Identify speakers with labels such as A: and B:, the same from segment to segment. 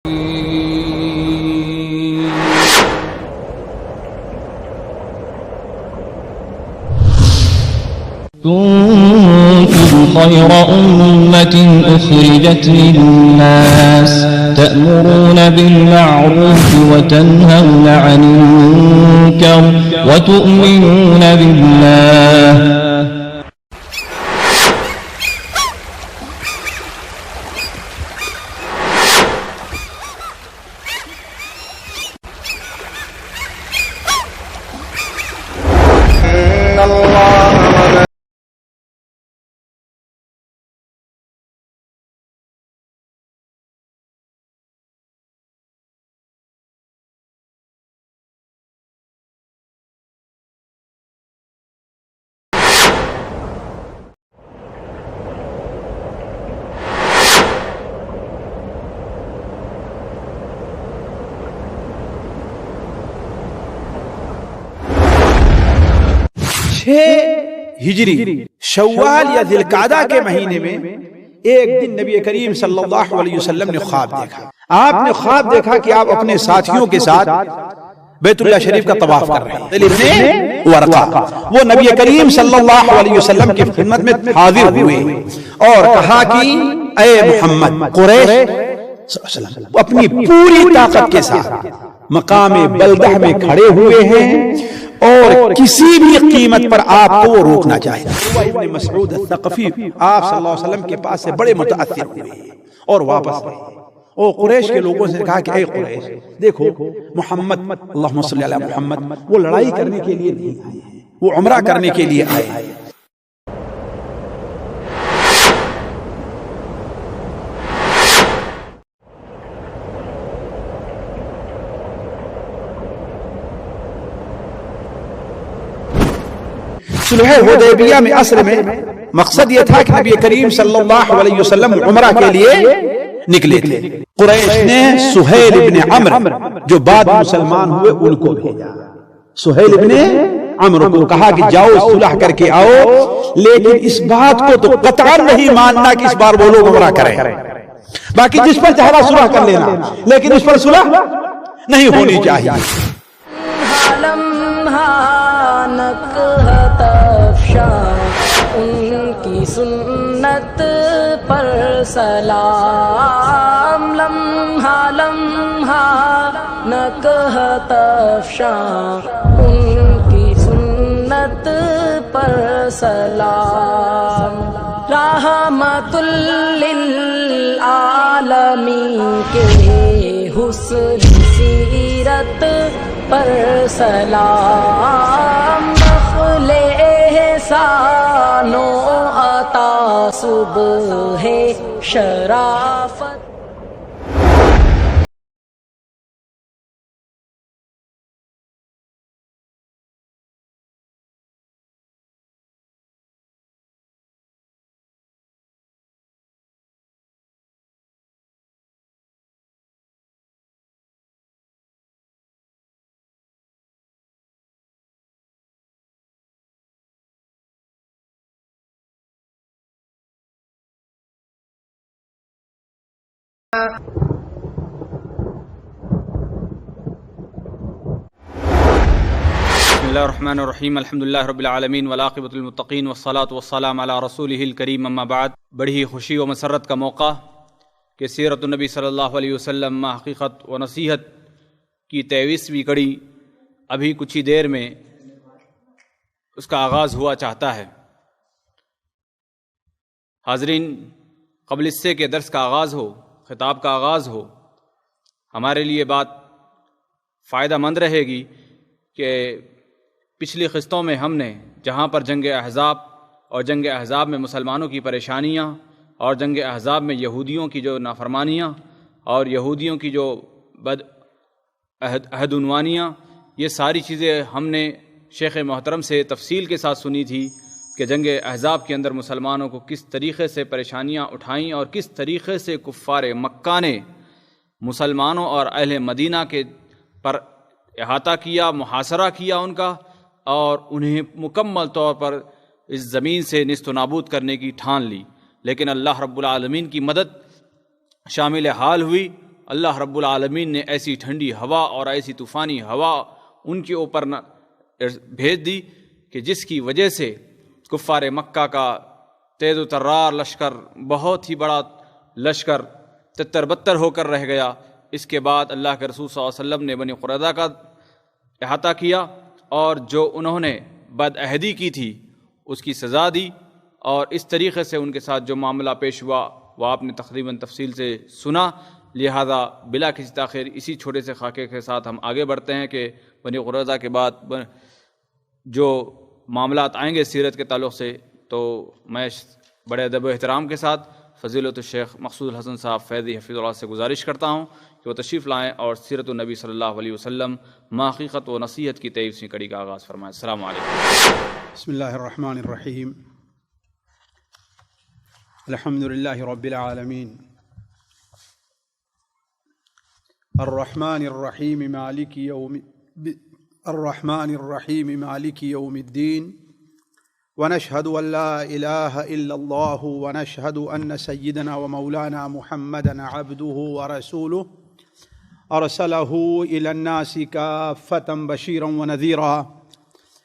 A: كنتم خير أمة أخرجت للناس تأمرون بالمعروف وتنهون عن المنكر وتؤمنون بالله.
B: ہجری شوال یا ذی القعدہ کے مہینے میں ایک دن نبی کریم صلی اللہ علیہ وسلم نے خواب دیکھا. آپ نے خواب دیکھا کہ آپ اپنے ساتھیوں کے ساتھ بیت اللہ شریف کا طواف کر رہے ہیں. ابن ورقہ وہ نبی کریم صلی اللہ علیہ وسلم کی خدمت میں حاضر ہوئے اور کہا کہ اے محمد، قریش اپنی پوری طاقت کے ساتھ مقام بلدہ میں کھڑے ہوئے ہیں اور کسی بھی قیمت پر آپ کو وہ روکنا چاہیے. ابن مسعود الثقفی آپ صلی اللہ علیہ وسلم کے پاس سے بڑے متاثر ہوئے اور واپس گئے. اور قریش کے لوگوں سے کہا کہ اے قریش، دیکھو محمد اللہم صلی علی محمد وہ لڑائی کرنے کے لیے نہیں آئے ہیں، وہ عمرہ کرنے کے لیے آئے ہیں. صلح حدیبیہ میں اصل میں مقصد یہ تھا کہ نبی کریم صلی اللہ علیہ وسلم عمرہ کے لیے نکلے تھے. قریش نے سہیل ابن عمرو جو بعد مسلمان ہوئے ان کو بھیجا. سہیل ابن عمرو کو کہا کہ جاؤ صلح کر کے آؤ، لیکن اس بات کو تو قطعا نہیں ماننا کہ اس بار وہ لوگ عمرہ کریں. باقی جس پر چاہے صلح کر لینا، لیکن اس پر صلح نہیں ہونی چاہیے.
C: ان کی سنت پر سلام، لمحہ لمحہ نکہت افشاں ان کی سنت پر سلام. رحمت للعالمین کے حسن سیرت پر سلام. نخل احسان و عطا صبح شرافت.
D: بسم اللہ الرحمن الرحیم. الحمدللہ رب العالمین والعاقبۃ للمتقین والصلاۃ والسلام علی رسولہ الکریم. اما بعد، بڑی ہی خوشی و مسرت کا موقع کہ سیرت النبی صلی اللہ علیہ وسلم حقیقت و نصیحت کی 23ویں کڑی ابھی کچھ ہی دیر میں اس کا آغاز ہوا چاہتا ہے. حاضرین، قبل اس سے کہ درس کا آغاز ہو، خطاب کا آغاز ہو، ہمارے لیے بات فائدہ مند رہے گی کہ پچھلی قسطوں میں ہم نے جہاں پر جنگ احزاب اور جنگ احزاب میں مسلمانوں کی پریشانیاں اور جنگ احزاب میں یہودیوں کی جو نافرمانیاں اور یہودیوں کی جو عہد عنوانیاں، یہ ساری چیزیں ہم نے شیخ محترم سے تفصیل کے ساتھ سنی تھی کہ جنگ احزاب کے اندر مسلمانوں کو کس طریقے سے پریشانیاں اٹھائیں اور کس طریقے سے کفار مکہ نے مسلمانوں اور اہل مدینہ کے پر احاطہ کیا، محاصرہ کیا ان کا، اور انہیں مکمل طور پر اس زمین سے نیست و نابود کرنے کی ٹھان لی. لیکن اللہ رب العالمین کی مدد شامل حال ہوئی اللہ رب العالمین نے ایسی ٹھنڈی ہوا اور ایسی طوفانی ہوا ان کے اوپر بھیج دی کہ جس کی وجہ سے کفار مکہ کا تیز و ترار لشکر، بہت ہی بڑا لشکر، تتر بتر ہو کر رہ گیا۔ اس کے بعد اللہ کے رسول صلی اللہ علیہ وسلم نے بنی قریظہ کا احاطہ کیا اور جو انہوں نے بد عہدی کی تھی اس کی سزا دی، اور اس طریقے سے ان کے ساتھ جو معاملہ پیش ہوا وہ آپ نے تقریباً تفصیل سے سنا۔ لہذا بلا کسی تاخیر اسی چھوٹے سے خاکے کے ساتھ ہم آگے بڑھتے ہیں کہ بنی قریظہ کے بعد جو معاملات آئیں گے سیرت کے تعلق سے، تو میں بڑے ادب و احترام کے ساتھ فضیلت الشیخ مقصود الحسن صاحب فیضی حفظ اللہ سے گزارش کرتا ہوں کہ وہ تشریف لائیں اور سیرت النبی صلی اللہ علیہ وسلم حقیقت و نصیحت کی 23ویں کڑی کا آغاز فرمائیں۔ السلام علیکم۔
B: بسم اللہ الرحمن الرحیم، الحمد للہ رب العالمین، الرحمن الرحیم مالک یوم الدین، ونشهد أن لا إله إلا الله ونشهد أن سيدنا ومولانا محمدا عبده ورسوله أرسله إلى الناس كافة بشيرا ونذيرا،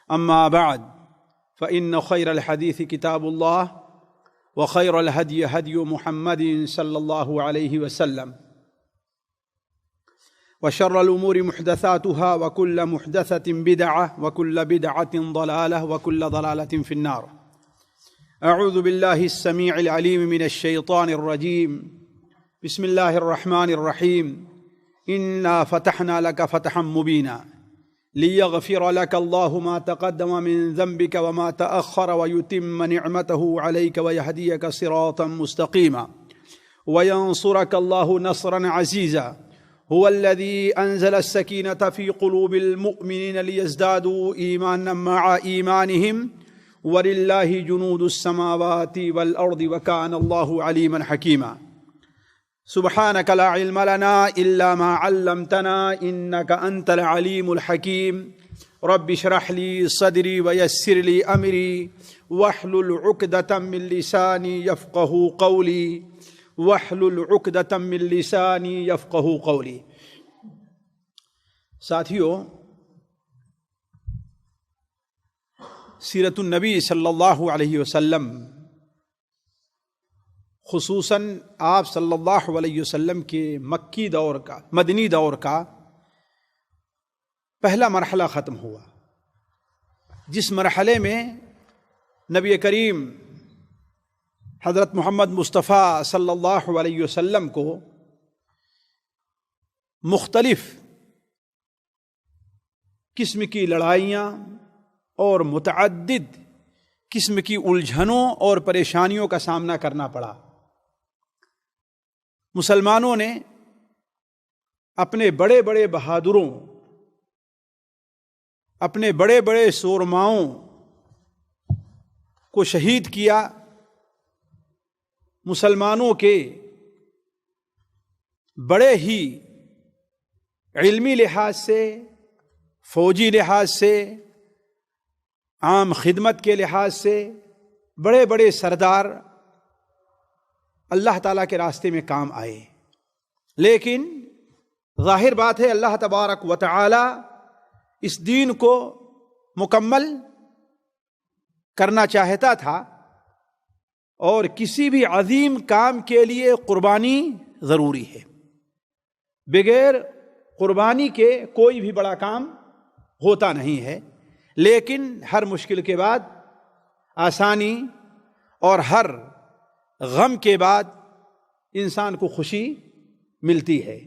B: أما بعد فإن خير الحديث كتاب الله وخير الهدي هدي محمد صلى الله عليه وسلم، وشر الأمور محدثاتها وكل محدثة بدعة وكل بدعة ضلالة وكل ضلالة في النار۔ أعوذ بالله السميع العليم من الشيطان الرجيم، بسم الله الرحمن الرحيم، إنا فتحنا لك فتحا مبينا ليغفر لك الله ما تقدم من ذنبك وما تأخر ويتم نعمته عليك ويهديك صراطا مستقيما وينصرك الله نصرا عزيزا، هو الذي أنزل السكينة في قلوب المؤمنين ليزدادوا إيمانا مع إيمانهم ولله جنود السماوات والأرض وكان الله عليما حكيما۔ سبحانك لا علم لنا إلا ما علمتنا إنك أنت العليم الحكيم، رب اشرح لي صدري ويسر لي أمري واحلل عقدة من لساني يفقهوا قولي وَاحْلُلْ عُقْدَةً مِّن لِّسَانِي يَفْقَهُوا قَوْلِي۔ ساتھیو، سیرت النبی صلی اللہ علیہ وسلم، خصوصاً آپ صلی اللہ علیہ وسلم کے مکی دور کا، مدنی دور کا پہلا مرحلہ ختم ہوا، جس مرحلے میں نبی کریم حضرت محمد مصطفیٰ صلی اللہ علیہ وسلم کو مختلف قسم کی لڑائیاں اور متعدد قسم کی الجھنوں اور پریشانیوں کا سامنا کرنا پڑا۔ مسلمانوں نے اپنے بڑے بڑے بہادروں، اپنے بڑے بڑے سورماؤں کو شہید کیا، مسلمانوں کے بڑے ہی علمی لحاظ سے، فوجی لحاظ سے، عام خدمت کے لحاظ سے بڑے بڑے سردار اللہ تعالیٰ کے راستے میں کام آئے، لیکن ظاہر بات ہے اللہ تبارک و تعالی اس دین کو مکمل کرنا چاہتا تھا، اور کسی بھی عظیم کام کے لیے قربانی ضروری ہے، بغیر قربانی کے کوئی بھی بڑا کام ہوتا نہیں ہے۔ لیکن ہر مشکل کے بعد آسانی اور ہر غم کے بعد انسان کو خوشی ملتی ہے۔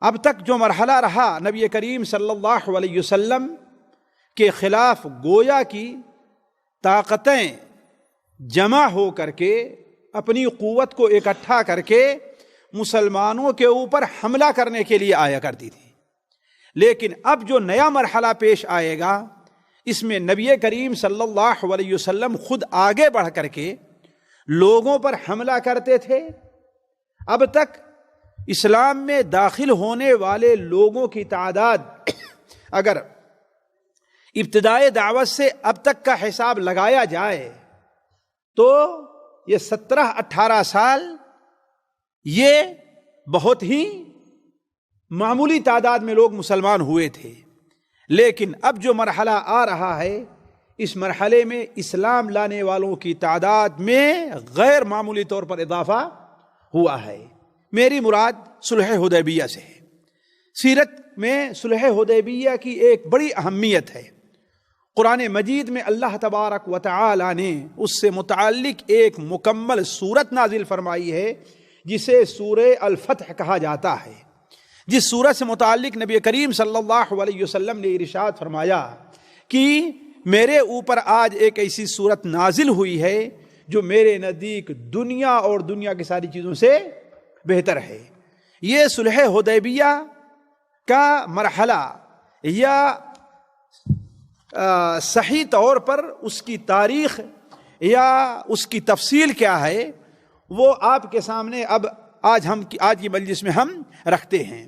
B: اب تک جو مرحلہ رہا نبی کریم صلی اللہ علیہ وسلم کے خلاف گویا کی طاقتیں جمع ہو کر کے اپنی قوت کو اکٹھا کر کے مسلمانوں کے اوپر حملہ کرنے کے لیے آیا کرتی تھی، لیکن اب جو نیا مرحلہ پیش آئے گا اس میں نبی کریم صلی اللہ علیہ وسلم خود آگے بڑھ کر کے لوگوں پر حملہ کرتے تھے۔ اب تک اسلام میں داخل ہونے والے لوگوں کی تعداد اگر ابتدائی دعوت سے اب تک کا حساب لگایا جائے تو یہ 17-18 سال یہ بہت ہی معمولی تعداد میں لوگ مسلمان ہوئے تھے، لیکن اب جو مرحلہ آ رہا ہے اس مرحلے میں اسلام لانے والوں کی تعداد میں غیر معمولی طور پر اضافہ ہوا ہے۔ میری مراد صلح حدیبیہ سے ہے۔ سیرت میں صلح حدیبیہ کی ایک بڑی اہمیت ہے۔ قرآن مجید میں اللہ تبارک و تعالی نے اس سے متعلق ایک مکمل سورت نازل فرمائی ہے جسے سورہ الفتح کہا جاتا ہے، جس سورت سے متعلق نبی کریم صلی اللہ علیہ وسلم نے ارشاد فرمایا کہ میرے اوپر آج ایک ایسی سورت نازل ہوئی ہے جو میرے نزدیک دنیا اور دنیا کی ساری چیزوں سے بہتر ہے۔ یہ صلح حدیبیہ کا مرحلہ یا صحیح طور پر اس کی تاریخ یا اس کی تفصیل کیا ہے وہ آپ کے سامنے اب آج کی مجلس میں ہم رکھتے ہیں۔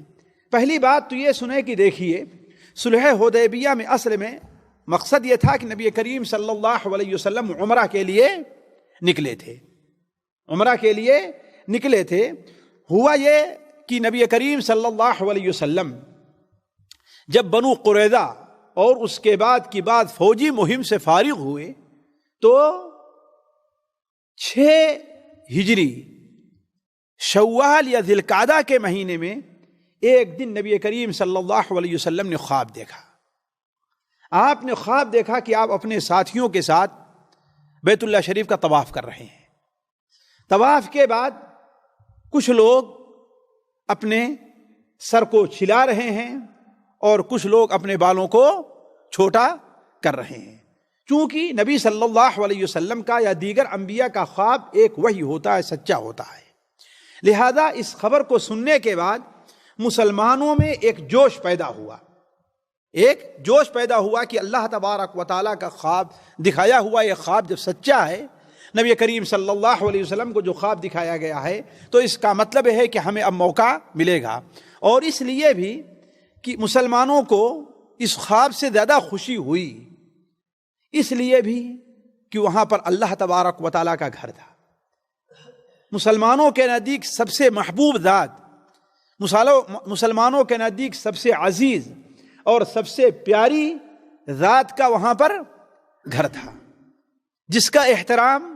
B: پہلی بات تو یہ سنیں کہ دیکھیے صلح حدیبیہ میں اصل میں مقصد یہ تھا کہ نبی کریم صلی اللہ علیہ وسلم عمرہ کے لیے نکلے تھے، عمرہ کے لیے نکلے تھے۔ ہوا یہ کہ نبی کریم صلی اللہ علیہ وسلم جب بنو قریظہ اور اس کے بعد کی بات فوجی مہم سے فارغ ہوئے تو 6 ہجری شوال یا ذی القعدہ کے مہینے میں ایک دن نبی کریم صلی اللہ علیہ وسلم نے خواب دیکھا۔ آپ نے خواب دیکھا کہ آپ اپنے ساتھیوں کے ساتھ بیت اللہ شریف کا طواف کر رہے ہیں۔ طواف کے بعد کچھ لوگ اپنے سر کو چھلا رہے ہیں اور کچھ لوگ اپنے بالوں کو چھوٹا کر رہے ہیں۔ چونکہ نبی صلی اللہ علیہ وسلم کا یا دیگر انبیاء کا خواب ایک وحی ہوتا ہے، سچا ہوتا ہے، لہذا اس خبر کو سننے کے بعد مسلمانوں میں ایک جوش پیدا ہوا کہ اللہ تبارک و تعالیٰ کا خواب دکھایا ہوا یہ خواب جب سچا ہے، نبی کریم صلی اللہ علیہ وسلم کو جو خواب دکھایا گیا ہے تو اس کا مطلب ہے کہ ہمیں اب موقع ملے گا۔ اور اس لیے بھی کہ مسلمانوں کو اس خواب سے زیادہ خوشی ہوئی، اس لیے بھی کہ وہاں پر اللہ تبارک و تعالیٰ کا گھر تھا۔ مسلمانوں کے نزدیک سب سے محبوب ذات، مسلمانوں کے نزدیک سب سے عزیز اور سب سے پیاری ذات کا وہاں پر گھر تھا، جس کا احترام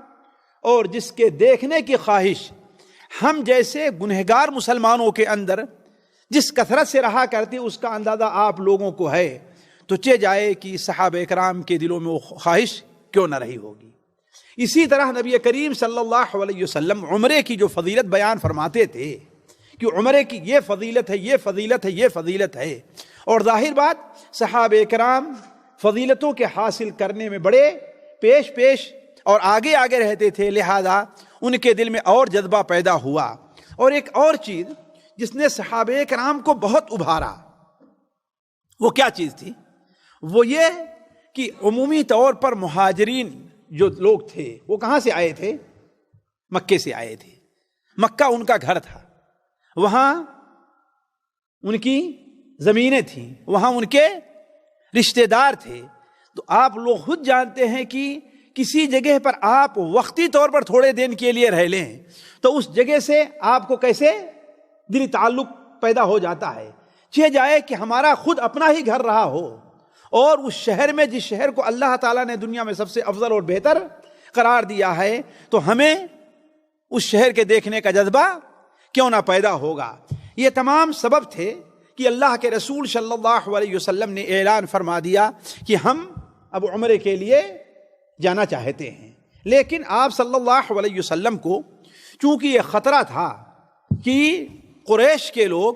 B: اور جس کے دیکھنے کی خواہش ہم جیسے گنہگار مسلمانوں کے اندر جس کثرت سے رہا کرتی اس کا اندازہ آپ لوگوں کو ہے، تو چہ جائے کہ صحابہ کرام کے دلوں میں وہ خواہش کیوں نہ رہی ہوگی۔ اسی طرح نبی کریم صلی اللہ علیہ وسلم عمرے کی جو فضیلت بیان فرماتے تھے کہ عمرے کی یہ فضیلت ہے، یہ فضیلت ہے، یہ فضیلت ہے، اور ظاہر بات صحابہ کرام فضیلتوں کے حاصل کرنے میں بڑے پیش اور آگے رہتے تھے، لہذا ان کے دل میں اور جذبہ پیدا ہوا۔ اور ایک اور چیز جس نے صحابہ کرام کو بہت ابھارا، وہ کیا چیز تھی؟ وہ یہ کہ عمومی طور پر مہاجرین جو لوگ تھے وہ کہاں سے آئے تھے؟ مکے سے آئے تھے۔ مکہ ان کا گھر تھا، وہاں ان کی زمینیں تھیں، وہاں ان کے رشتہ دار تھے۔ تو آپ لوگ خود جانتے ہیں کہ کسی جگہ پر آپ وقتی طور پر تھوڑے دن کے لیے رہ لیں تو اس جگہ سے آپ کو کیسے دلی تعلق پیدا ہو جاتا ہے۔ چہ جائے کہ ہمارا خود اپنا ہی گھر رہا ہو اور اس شہر میں، جس شہر کو اللہ تعالیٰ نے دنیا میں سب سے افضل اور بہتر قرار دیا ہے، تو ہمیں اس شہر کے دیکھنے کا جذبہ کیوں نہ پیدا ہوگا۔ یہ تمام سبب تھے کہ اللہ کے رسول صلی اللہ علیہ وسلم نے اعلان فرما دیا کہ ہم اب عمرے کے لیے جانا چاہتے ہیں۔ لیکن آپ صلی اللہ علیہ وسلم کو چونکہ یہ خطرہ تھا کہ قریش کے لوگ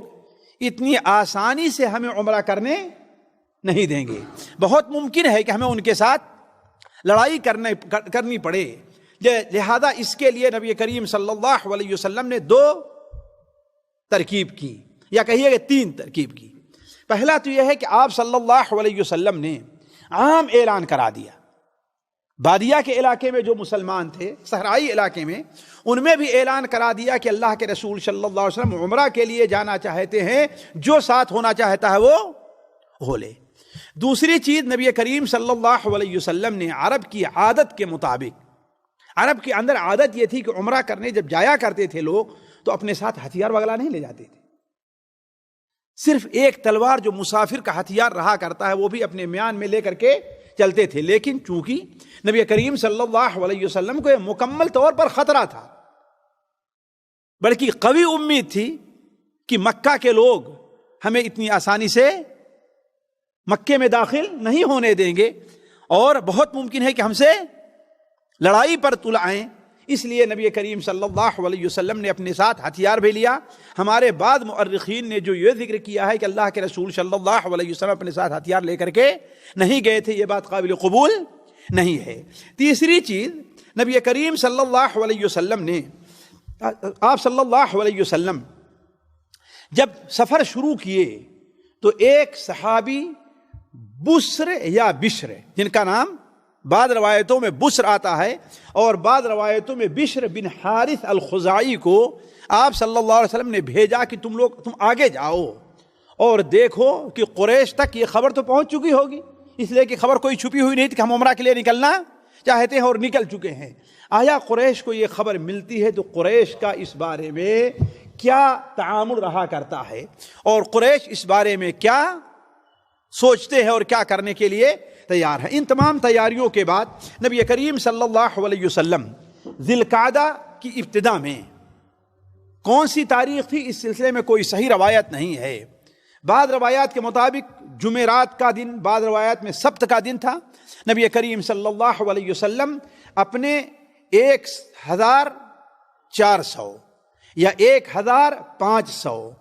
B: اتنی آسانی سے ہمیں عمرہ کرنے نہیں دیں گے، بہت ممکن ہے کہ ہمیں ان کے ساتھ لڑائی کرنی پڑے، لہذا اس کے لیے نبی کریم صلی اللہ علیہ وسلم نے 2 ترکیب کی، یا کہیے کہ 3 ترکیب کی۔ پہلا تو یہ ہے کہ آپ صلی اللہ علیہ وسلم نے عام اعلان کرا دیا، بادیہ کے علاقے میں جو مسلمان تھے، صحرائی علاقے میں، ان میں بھی اعلان کرا دیا کہ اللہ کے رسول صلی اللہ علیہ وسلم عمرہ کے لیے جانا چاہتے ہیں، جو ساتھ ہونا چاہتا ہے وہ ہو لے۔ دوسری چیز، نبی کریم صلی اللہ علیہ وسلم نے عرب کی عادت کے مطابق، عرب کے اندر عادت یہ تھی کہ عمرہ کرنے جب جایا کرتے تھے لوگ تو اپنے ساتھ ہتھیار وغیرہ نہیں لے جاتے تھے. صرف ایک تلوار جو مسافر کا ہتھیار رہا کرتا ہے وہ بھی اپنے میان میں لے کر کے چلتے تھے. لیکن چونکہ نبی کریم صلی اللہ علیہ وسلم کو یہ مکمل طور پر خطرہ تھا، بلکہ قوی امید تھی کہ مکہ کے لوگ ہمیں اتنی آسانی سے مکے میں داخل نہیں ہونے دیں گے اور بہت ممکن ہے کہ ہم سے لڑائی پر تل آئیں. اس لیے نبی کریم صلی اللہ علیہ وسلم نے اپنے ساتھ ہتھیار بھی لیا. ہمارے بعد مؤرخین نے جو یہ ذکر کیا ہے کہ اللہ کے رسول صلی اللہ علیہ وسلم اپنے ساتھ ہتھیار لے کر کے نہیں گئے تھے، یہ بات قابل قبول نہیں ہے. تیسری چیز، نبی کریم صلی اللہ علیہ وسلم نے، آپ صلی اللہ علیہ وسلم جب سفر شروع کیے تو ایک صحابی بسر یا بشر، جن کا نام بعض روایتوں میں بسر آتا ہے اور بعض روایتوں میں بشر بن حارث الخزاعی کو آپ صلی اللہ علیہ وسلم نے بھیجا کہ تم آگے جاؤ اور دیکھو کہ قریش تک یہ خبر تو پہنچ چکی ہوگی، اس لیے کہ خبر کوئی چھپی ہوئی نہیں تھی کہ ہم عمرہ کے لیے نکلنا چاہتے ہیں اور نکل چکے ہیں. آیا قریش کو یہ خبر ملتی ہے تو قریش کا اس بارے میں کیا تعامل رہا کرتا ہے اور قریش اس بارے میں کیا سوچتے ہیں اور کیا کرنے کے لیے تیار ہے. ان تمام تیاریوں کے بعد نبی کریم صلی اللہ علیہ وسلم ذی القعدہ کی ابتدا میں، کون سی تاریخ تھی اس سلسلے میں کوئی صحیح روایت نہیں ہے. بعض روایات کے مطابق جمعرات کا دن، بعض روایات میں سبت کا دن تھا. نبی کریم صلی اللہ علیہ وسلم اپنے 1400 یا 1500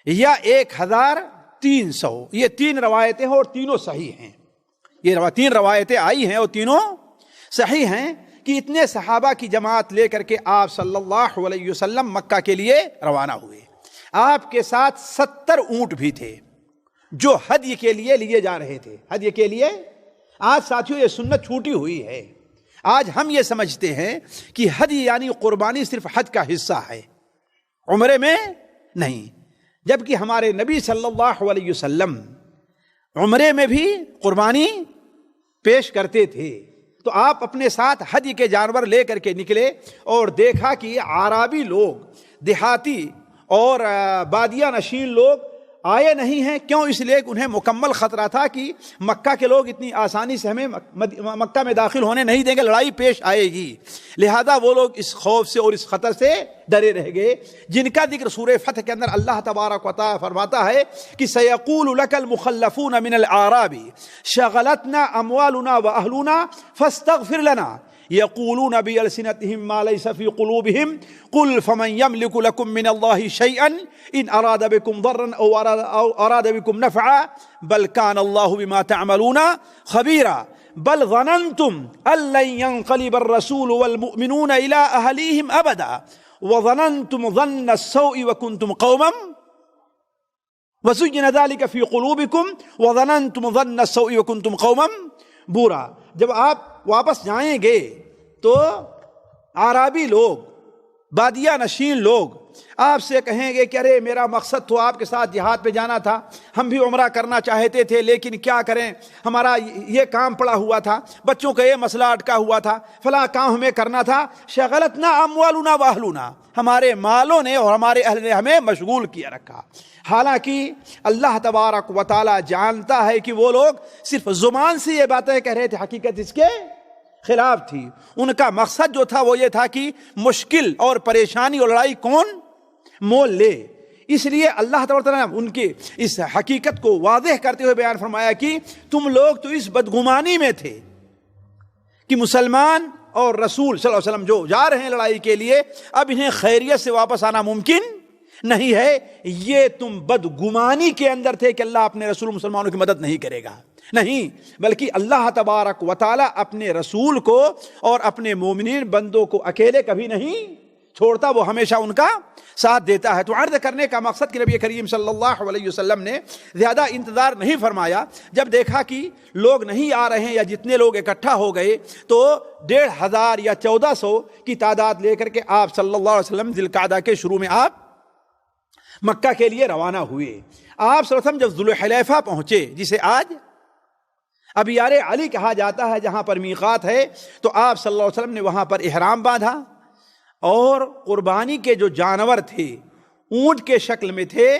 B: یا 1300، یہ تین روایتیں ہیں اور تینوں صحیح ہیں. یہ تین روایتیں آئی ہیں اور تینوں صحیح ہیں کہ اتنے صحابہ کی جماعت لے کر کے آپ صلی اللہ علیہ وسلم مکہ کے لیے روانہ ہوئے. آپ کے ساتھ 70 اونٹ بھی تھے جو ہدی کے لیے جا رہے تھے. ہدی کے لیے آج ساتھیوں یہ سنت چھوٹی ہوئی ہے. آج ہم یہ سمجھتے ہیں کہ ہدی یعنی قربانی صرف حج کا حصہ ہے، عمرے میں نہیں، جبکہ ہمارے نبی صلی اللہ علیہ وسلم عمرے میں بھی قربانی پیش کرتے تھے. تو آپ اپنے ساتھ ہدی کے جانور لے کر کے نکلے اور دیکھا کہ عربی لوگ، دیہاتی اور بادیہ نشین لوگ آئے نہیں ہیں. کیوں؟ اس لیے کہ انہیں مکمل خطرہ تھا کہ مکہ کے لوگ اتنی آسانی سے ہمیں مکہ میں داخل ہونے نہیں دیں گے، لڑائی پیش آئے گی. لہذا وہ لوگ اس خوف سے اور اس خطر سے ڈرے رہ گئے، جن کا ذکر سورہ فتح کے اندر اللہ تبارک و تعالی فرماتا ہے کہ سَيَقُولُ لَكَ الْمُخَلَّفُونَ مِنَ الْأَعْرَابِ شَغَلَتْنَا أَمْوَالُنَا وَأَهْلُنَا فَاسْتَغْفِرْ لَنَا يقولون بألسنتهم ما ليس في قلوبهم قل فمن يملك لكم من الله شيئا إن أراد بكم ضرا أو أراد بكم نفعا بل كان الله بما تعملون خبيرا بل ظننتم أن لن ينقلب الرسول والمؤمنون إلى أهليهم أبدا وظننتم ظن السوء وكنتم قوما وزين ذلك في قلوبكم وظننتم ظن السوء وكنتم قوما بورا. جب آپ واپس جائیں گے تو عربی لوگ، بادیہ نشین لوگ آپ سے کہیں گے کہ ارے میرا مقصد تو آپ کے ساتھ جہاد پہ جانا تھا، ہم بھی عمرہ کرنا چاہتے تھے لیکن کیا کریں، ہمارا یہ کام پڑا ہوا تھا، بچوں کا یہ مسئلہ اٹکا ہوا تھا، فلاں کام ہمیں کرنا تھا. شغلتنا اموالنا واہلنا، ہمارے مالوں نے اور ہمارے اہل نے ہمیں مشغول کیا رکھا. حالانکہ اللہ تبارک و تعالی جانتا ہے کہ وہ لوگ صرف زبان سے یہ باتیں کہہ رہے تھے، حقیقت اس کے خلاف تھی. ان کا مقصد جو تھا وہ یہ تھا کہ مشکل اور پریشانی اور لڑائی کون مول لے. اس لیے اللہ تعالیٰ نے ان کی اس حقیقت کو واضح کرتے ہوئے بیان فرمایا کہ تم لوگ تو اس بدگمانی میں تھے کہ مسلمان اور رسول صلی اللہ علیہ وسلم جو جا رہے ہیں لڑائی کے لیے، اب انہیں خیریت سے واپس آنا ممکن نہیں ہے. یہ تم بدگمانی کے اندر تھے کہ اللہ اپنے رسول مسلمانوں کی مدد نہیں کرے گا. نہیں، بلکہ اللہ تبارک و تعالی اپنے رسول کو اور اپنے مومنین بندوں کو اکیلے کبھی نہیں چھوڑتا، وہ ہمیشہ ان کا ساتھ دیتا ہے. تو عرض کرنے کا مقصد کہ نبی کریم صلی اللہ علیہ وسلم نے زیادہ انتظار نہیں فرمایا. جب دیکھا کہ لوگ نہیں آ رہے ہیں یا جتنے لوگ اکٹھا ہو گئے تو 1500 یا 1400 کی تعداد لے کر کے آپ صلی اللہ علیہ وسلم ذی القعدہ کے شروع میں آپ مکہ کے لیے روانہ ہوئے. آپ صلی اللہ علیہ وسلم جب ذوالحلیفہ پہنچے، جسے آج ابیار علی کہا جاتا ہے، جہاں پر میقات ہے، تو آپ صلی اللہ علیہ وسلم نے وہاں پر احرام باندھا اور قربانی کے جو جانور تھے اونٹ کے شکل میں تھے،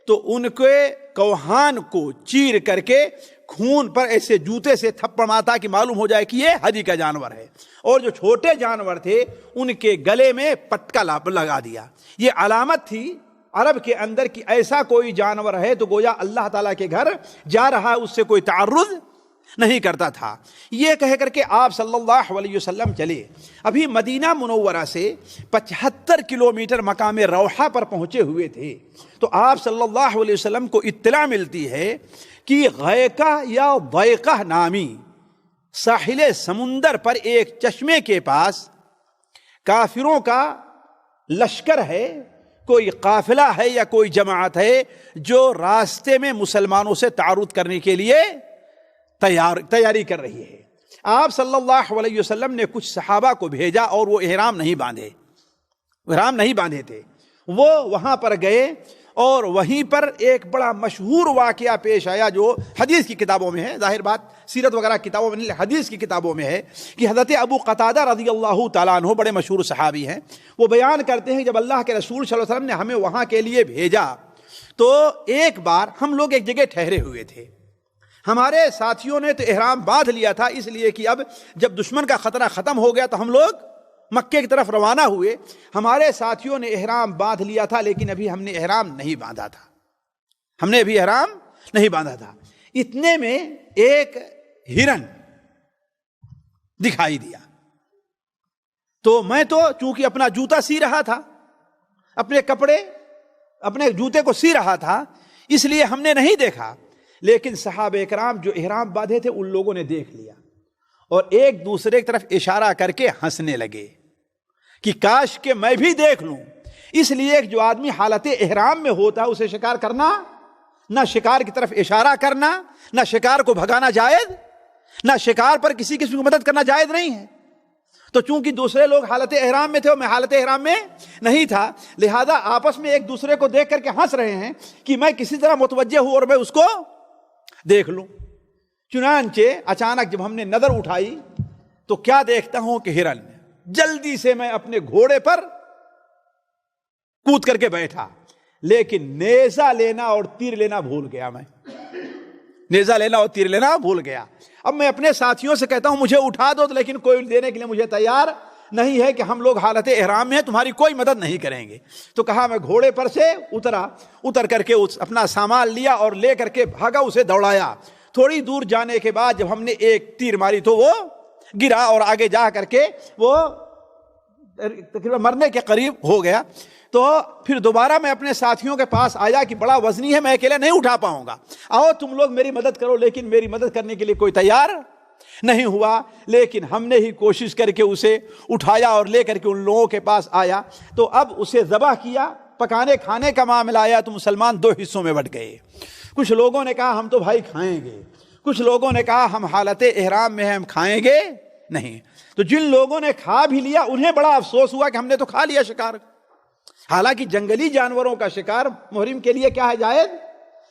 B: تو ان کے کوہان کو چیر کر کے خون پر ایسے جوتے سے تھپڑ مارتا کہ معلوم ہو جائے کہ یہ ہدی کا جانور ہے، اور جو چھوٹے جانور تھے ان کے گلے میں پٹکا لگا دیا۔ یہ علامت تھی عرب کے اندر کہ ایسا کوئی جانور ہے تو گویا اللہ تعالیٰ کے گھر جا رہا ہے، اس سے کوئی تعرض نہیں کرتا تھا۔ یہ کہہ کر کے آپ صلی اللہ علیہ وسلم چلے۔ ابھی مدینہ منورہ سے 75 کلومیٹر مقام روحہ پر پہنچے ہوئے تھے، تو آپ صلی اللہ علیہ وسلم کو اطلاع ملتی ہے کہ غیقہ یا ضیقہ نامی ساحل سمندر پر ایک چشمے کے پاس کافروں کا لشکر ہے، کوئی قافلہ ہے یا کوئی جماعت ہے جو راستے میں مسلمانوں سے تعارض کرنے کے لیے تیاری کر رہی ہے۔ آپ صلی اللہ علیہ وسلم نے کچھ صحابہ کو بھیجا، اور وہ احرام نہیں باندھے تھے۔ وہ وہاں پر گئے، اور وہیں پر ایک بڑا مشہور واقعہ پیش آیا جو حدیث کی کتابوں میں ہے، ظاہر بات سیرت وغیرہ کتابوں میں نہیں، حدیث کی کتابوں میں ہے کہ حضرت ابو قتادہ رضی اللہ تعالیٰ عنہ بڑے مشہور صحابی ہیں، وہ بیان کرتے ہیں جب اللہ کے رسول صلی اللہ علیہ وسلم نے ہمیں وہاں کے لیے بھیجا تو ایک بار ہم لوگ ایک جگہ ٹھہرے ہوئے تھے، ہمارے ساتھیوں نے تو احرام باندھ لیا تھا، اس لیے کہ اب جب دشمن کا خطرہ ختم ہو گیا تو ہم لوگ مکے کی طرف روانہ ہوئے۔ ہمارے ساتھیوں نے احرام باندھ لیا تھا، لیکن ابھی ہم نے احرام نہیں باندھا تھا۔ اتنے میں ایک ہرن دکھائی دیا، تو میں تو چونکہ اپنا جوتا سی رہا تھا، اپنے کپڑے اپنے جوتے کو سی رہا تھا، اس لیے ہم نے نہیں دیکھا، لیکن صحابہ کرام جو احرام باندھے تھے ان لوگوں نے دیکھ لیا، اور ایک دوسرے کی طرف اشارہ کر کے ہنسنے لگے کہ کاش کہ میں بھی دیکھ لوں۔ اس لیے جو آدمی حالت احرام میں ہوتا ہے اسے شکار کرنا، نہ شکار کی طرف اشارہ کرنا، نہ شکار کو بھگانا جائز، نہ شکار پر کسی قسم کی مدد کرنا جائز نہیں ہے۔ تو چونکہ دوسرے لوگ حالت احرام میں تھے اور میں حالت احرام میں نہیں تھا، لہذا آپس میں ایک دوسرے کو دیکھ کر کے ہنس رہے ہیں کہ میں کسی طرح متوجہ ہوں اور میں اس کو دیکھ لوں۔ چنانچہ اچانک جب ہم نے نظر اٹھائی تو کیا دیکھتا ہوں کہ ہرن، جلدی سے میں اپنے گھوڑے پر کود کر کے بیٹھا، لیکن نیزہ لینا اور تیر لینا بھول گیا۔ اب میں اپنے ساتھیوں سے کہتا ہوں مجھے اٹھا دو، لیکن کوئی دینے کے لیے مجھے تیار نہیں ہے کہ ہم لوگ حالت احرام میں ہیں، تمہاری کوئی مدد نہیں کریں گے۔ تو کہا میں گھوڑے پر سے اتر کر کے اپنا سامان لیا اور لے کر کے بھاگا، اسے دوڑایا۔ تھوڑی دور جانے کے بعد جب ہم نے ایک تیر ماری تو وہ گرا، اور آگے جا کر کے وہ تقریباً مرنے کے قریب ہو گیا۔ تو پھر دوبارہ میں اپنے ساتھیوں کے پاس آیا کہ بڑا وزنی ہے، میں اکیلے نہیں اٹھا پاؤں گا، آؤ تم لوگ میری مدد کرو، لیکن میری مدد کرنے کے لیے کوئی تیار نہیں ہوا۔ لیکن ہم نے ہی کوشش کر کے اسے اٹھایا اور لے کر کے ان لوگوں کے پاس آیا، تو اب اسے ذبح کیا۔ پکانے کھانے کا معاملہ آیا تو مسلمان دو حصوں میں بٹ گئے۔ کچھ لوگوں نے کہا ہم تو بھائی کھائیں گے، کچھ لوگوں نے کہا ہم حالت احرام میں ہیں، ہم کھائیں گے نہیں۔ تو جن لوگوں نے کھا بھی لیا انہیں بڑا افسوس ہوا کہ ہم نے تو کھا لیا شکار، حالانکہ جنگلی جانوروں کا شکار محرم کے لیے کیا ہے، جائز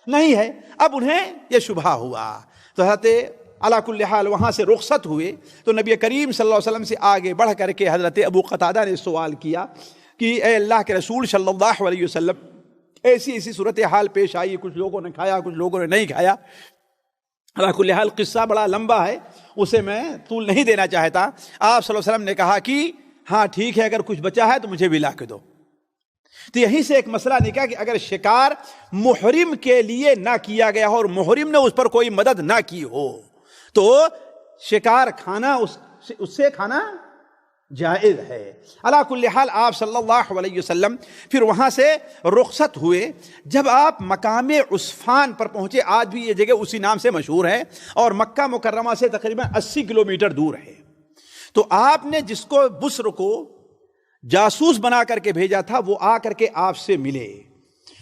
B: نہیں ہے۔ اب انہیں یہ شبہ ہوا، تو حضرت علا کل حال وہاں سے رخصت ہوئے۔ تو نبی کریم صلی اللہ علیہ وسلم سے آگے بڑھ کر کے حضرت ابو قتادہ نے سوال کیا کہ اے اللہ کے رسول صلی اللہ علیہ وسلم، ایسی صورتحال پیش آئی، کچھ لوگوں نے کھایا کچھ لوگوں نے نہیں کھایا۔ علا کل حال قصہ بڑا لمبا ہے، اسے میں طول نہیں دینا چاہتا۔ آپ صلی اللہ علیہ وسلم نے کہا کہ ہاں ٹھیک ہے، اگر کچھ بچا ہے تو مجھے بھی لا کے دو۔ تو یہیں سے ایک مسئلہ نکلا کہ اگر شکار محرم کے لیے نہ کیا گیا ہو اور محرم نے اس پر کوئی مدد نہ کی ہو تو شکار کھانا اس سے کھانا جائز ہے۔ علا کل حال آپ صلی اللہ علیہ وسلم پھر وہاں سے رخصت ہوئے۔ جب آپ مقام عصفان پر پہنچے، آج بھی یہ جگہ اسی نام سے مشہور ہے اور مکہ مکرمہ سے تقریباً 80 کلومیٹر دور ہے، تو آپ نے جس کو بسر کو جاسوس بنا کر کے بھیجا تھا وہ آ کر کے آپ سے ملے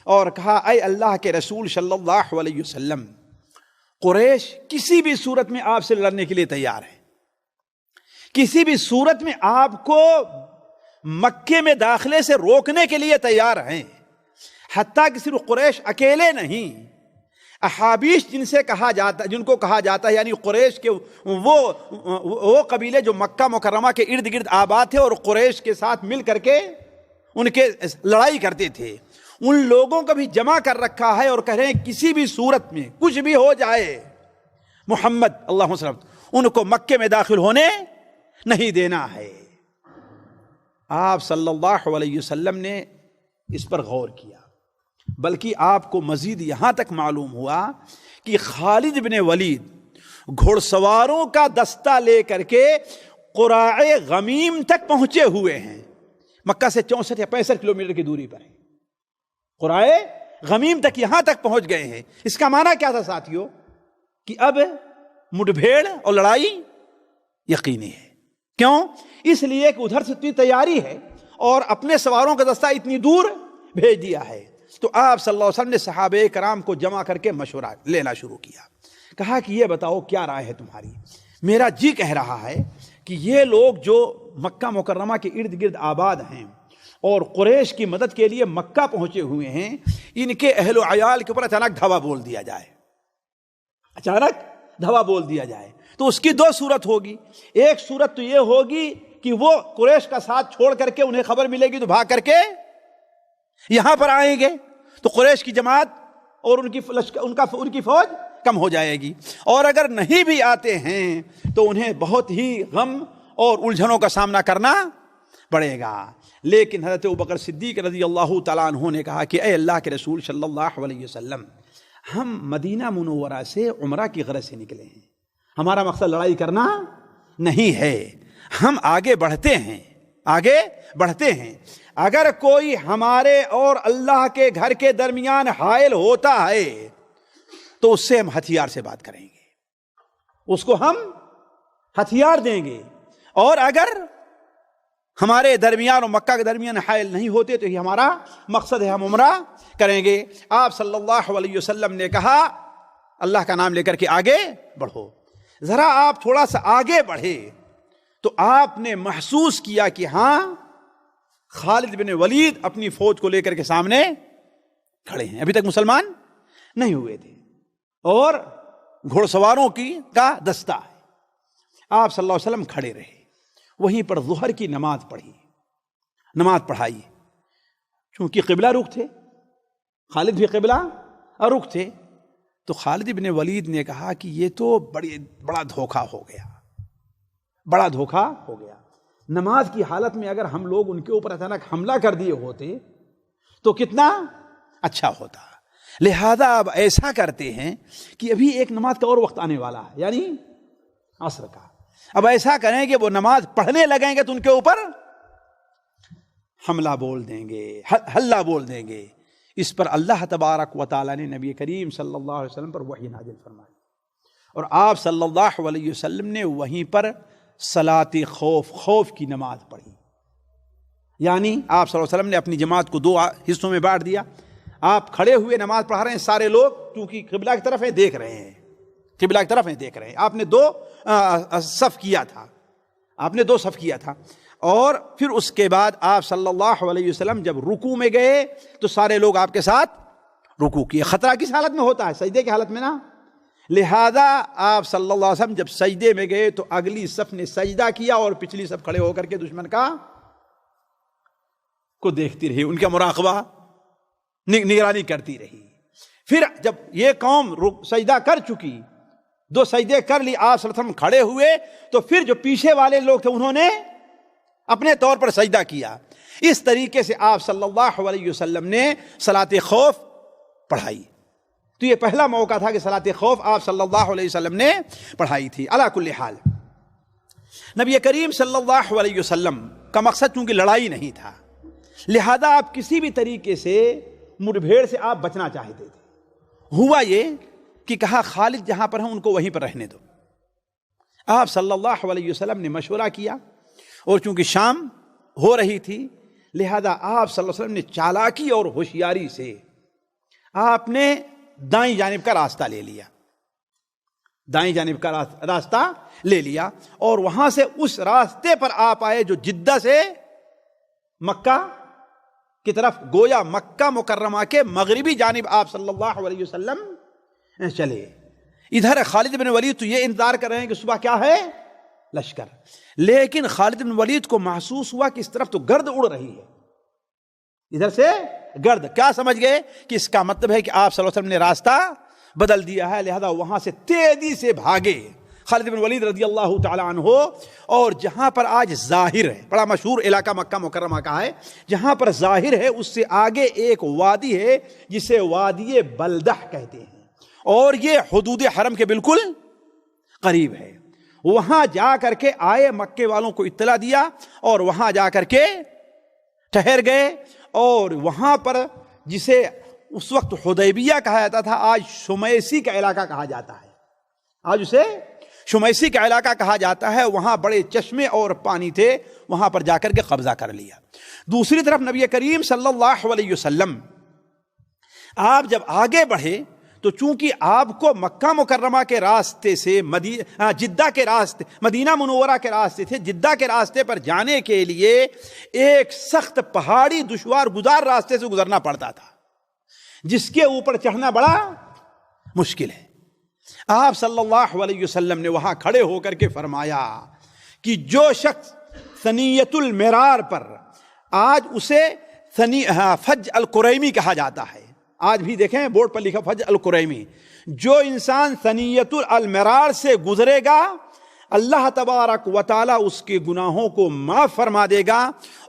B: اور کہا اے اللہ کے رسول صلی اللہ علیہ وسلم، قریش کسی بھی صورت میں آپ سے لڑنے کے لیے تیار ہے، کسی بھی صورت میں آپ کو مکے میں داخلے سے روکنے کے لیے تیار ہیں، حتیٰ کہ صرف قریش اکیلے نہیں، احابیش جن کو کہا جاتا ہے، یعنی قریش کے وہ قبیلے جو مکہ مکرمہ کے ارد گرد آباد تھے اور قریش کے ساتھ مل کر کے ان کے لڑائی کرتے تھے، ان لوگوں کو بھی جمع کر رکھا ہے اور کہہ رہے ہیں کسی بھی صورت میں کچھ بھی ہو جائے محمد اللہ وسلم ان کو مکے میں داخل ہونے نہیں دینا ہے۔ آپ صلی اللہ علیہ وسلم نے اس پر غور کیا، بلکہ آپ کو مزید یہاں تک معلوم ہوا کہ خالد بن ولید گھوڑ سواروں کا دستہ لے کر کے قراء غمیم تک پہنچے ہوئے ہیں، مکہ سے 64 یا 65 کلومیٹر کی دوری پر ہے، قراء غمیم تک یہاں تک پہنچ گئے ہیں۔ اس کا معنی کیا تھا ساتھیوں کہ اب مٹبھیڑ اور لڑائی یقینی ہے۔ کیوں؟ اس لیے کہ ادھر سے اتنی تیاری ہے اور اپنے سواروں کا دستہ اتنی دور بھیج دیا ہے۔ تو آپ صلی اللہ علیہ وسلم نے صحابہ کرام کو جمع کر کے مشورہ لینا شروع کیا، کہا کہ یہ بتاؤ کیا رائے ہے تمہاری؟ میرا جی کہہ رہا ہے کہ یہ لوگ جو مکہ مکرمہ کے ارد گرد آباد ہیں اور قریش کی مدد کے لیے مکہ پہنچے ہوئے ہیں، ان کے اہل و عیال کے اوپر اچانک دھوا بول دیا جائے، اچانک دھوا بول دیا جائے تو اس کی دو صورت ہوگی۔ ایک صورت تو یہ ہوگی کہ وہ قریش کا ساتھ چھوڑ کر کے انہیں خبر ملے گی تو بھاگ کر کے یہاں پر آئیں گے تو قریش کی جماعت اور ان کی فوج کم ہو جائے گی، اور اگر نہیں بھی آتے ہیں تو انہیں بہت ہی غم اور الجھنوں کا سامنا کرنا پڑے گا۔ لیکن حضرت ابوبکر صدیق رضی اللہ تعالیٰ عنہ نے کہا کہ اے اللہ کے رسول صلی اللہ علیہ وسلم، ہم مدینہ منورہ سے عمرہ کی غرض سے نکلے ہیں، ہمارا مقصد لڑائی کرنا نہیں ہے، ہم آگے بڑھتے ہیں، اگر کوئی ہمارے اور اللہ کے گھر کے درمیان حائل ہوتا ہے تو اس سے ہم ہتھیار سے بات کریں گے، اس کو ہم ہتھیار دیں گے، اور اگر ہمارے درمیان اور مکہ کے درمیان حائل نہیں ہوتے تو یہ ہمارا مقصد ہے، ہم عمرہ کریں گے۔ آپ صلی اللہ علیہ وسلم نے کہا اللہ کا نام لے کر کے آگے بڑھو۔ ذرا آپ تھوڑا سا آگے بڑھے تو آپ نے محسوس کیا کہ ہاں خالد بن ولید اپنی فوج کو لے کر کے سامنے کھڑے ہیں، ابھی تک مسلمان نہیں ہوئے تھے، اور گھوڑ سواروں کا دستہ ہے۔ آپ صلی اللہ علیہ وسلم کھڑے رہے، وہیں پر ظہر کی نماز پڑھائی، چونکہ قبلہ رخ تھے، خالد بھی قبلہ رخ تھے، تو خالد بن ولید نے کہا کہ یہ تو بڑا دھوکہ ہو گیا، نماز کی حالت میں اگر ہم لوگ ان کے اوپر اچانک حملہ کر دیے ہوتے تو کتنا اچھا ہوتا، لہذا اب ایسا کرتے ہیں کہ ابھی ایک نماز کا اور وقت آنے والا ہے، یعنی عصر کا، اب ایسا کریں کہ وہ نماز پڑھنے لگیں گے تو ان کے اوپر حملہ بول دیں گے، حلہ بول دیں گے۔ اس پر اللہ تبارک و تعالیٰ نے نبی کریم صلی اللہ علیہ وسلم پر وحی نازل فرمائی، اور آپ صلی اللہ علیہ وسلم نے وہیں پر صلاۃ خوف کی نماز پڑھی، یعنی آپ صلی اللہ علیہ وسلم نے اپنی جماعت کو 2 حصوں میں بانٹ دیا۔ آپ کھڑے ہوئے نماز پڑھا رہے ہیں، سارے لوگ کیونکہ قبلہ کی طرف دیکھ رہے ہیں، آپ نے 2 صف کیا تھا، اور پھر اس کے بعد آپ صلی اللہ علیہ وسلم جب رکوع میں گئے تو سارے لوگ آپ کے ساتھ رکوع کیے۔ خطرہ کس حالت میں ہوتا ہے؟ سجدے کی حالت میں نا، لہذا آپ صلی اللہ علیہ وسلم جب سجدے میں گئے تو اگلی صف نے سجدہ کیا اور پچھلی صف کھڑے ہو کر کے دشمن کو دیکھتی رہی، ان کا مراقبہ نگرانی کرتی رہی۔ پھر جب یہ قوم سجدہ کر چکی، 2 سجدے کر لی، آپ صلی اللہ علیہ وسلم کھڑے ہوئے تو پھر جو پیچھے والے لوگ تھے انہوں نے اپنے طور پر سجدہ کیا۔ اس طریقے سے آپ صلی اللہ علیہ وسلم نے صلاۃ خوف پڑھائی، تو یہ پہلا موقع تھا کہ صلاۃ خوف آپ صلی اللہ علیہ وسلم نے پڑھائی تھی۔ علی کل حال نبی کریم صلی اللہ علیہ وسلم کا مقصد چونکہ لڑائی نہیں تھا، لہذا آپ کسی بھی طریقے سے مٹبھیڑ سے آپ بچنا چاہتے تھے۔ ہوا یہ کہ کہا خالد جہاں پر ہیں ان کو وہیں پر رہنے دو۔ آپ صلی اللہ علیہ وسلم نے مشورہ کیا، اور چونکہ شام ہو رہی تھی لہذا آپ صلی اللہ علیہ وسلم نے چالاکی اور ہوشیاری سے آپ نے دائیں جانب کا راستہ لے لیا، اور وہاں سے اس راستے پر آپ آئے جو جدہ سے مکہ کی طرف، گویا مکہ مکرمہ کے مغربی جانب آپ صلی اللہ علیہ وسلم چلے. ادھر خالد بن ولید تو یہ انتظار کر رہے ہیں کہ صبح کیا ہے؟ لشکر. لیکن خالد بن ولید کو محسوس ہوا کہ اس طرف تو گرد اڑ رہی ہے، ادھر سے گرد. کیا سمجھ گئے کہ اس کا مطلب ہے کہ آپ صلی اللہ علیہ وسلم نے راستہ بدل دیا ہے، لہذا وہاں سے تیزی سے بھاگے خالد بن ولید رضی اللہ تعالی عنہ. اور جہاں پر آج ظاہر ہے، بڑا مشہور علاقہ مکہ مکرمہ کا ہے، جہاں پر ظاہر ہے اس سے آگے ایک وادی ہے جسے وادی بلدہ کہتے ہیں، اور یہ حدود حرم کے بالکل قریب ہے. وہاں جا کر کے آئے، مکے والوں کو اطلاع دیا اور وہاں جا کر کے ٹھہر گئے. اور وہاں پر جسے اس وقت حدیبیہ کہا جاتا تھا، آج شمیسی کا علاقہ کہا جاتا ہے، آج اسے شمیسی کا علاقہ کہا جاتا ہے. وہاں بڑے چشمے اور پانی تھے، وہاں پر جا کر کے قبضہ کر لیا. دوسری طرف نبی کریم صلی اللہ علیہ وسلم آپ جب آگے بڑھے تو چونکہ آپ کو مکہ مکرمہ کے راستے سے جدہ کے راستے، مدینہ منورہ کے راستے تھے، جدہ کے راستے پر جانے کے لیے ایک سخت پہاڑی دشوار گزار راستے سے گزرنا پڑتا تھا، جس کے اوپر چڑھنا بڑا مشکل ہے. آپ صلی اللہ علیہ وسلم نے وہاں کھڑے ہو کر کے فرمایا کہ جو شخص ثنیۃ المرار پر، آج اسے فج القریمی کہا جاتا ہے، آج بھی دیکھیں بورڈ پر لکھا فج القریمی، جو انسان ثنیۃ المرار سے گزرے گا اللہ تبارک و تعالی اس کے گناہوں کو معاف فرما دے گا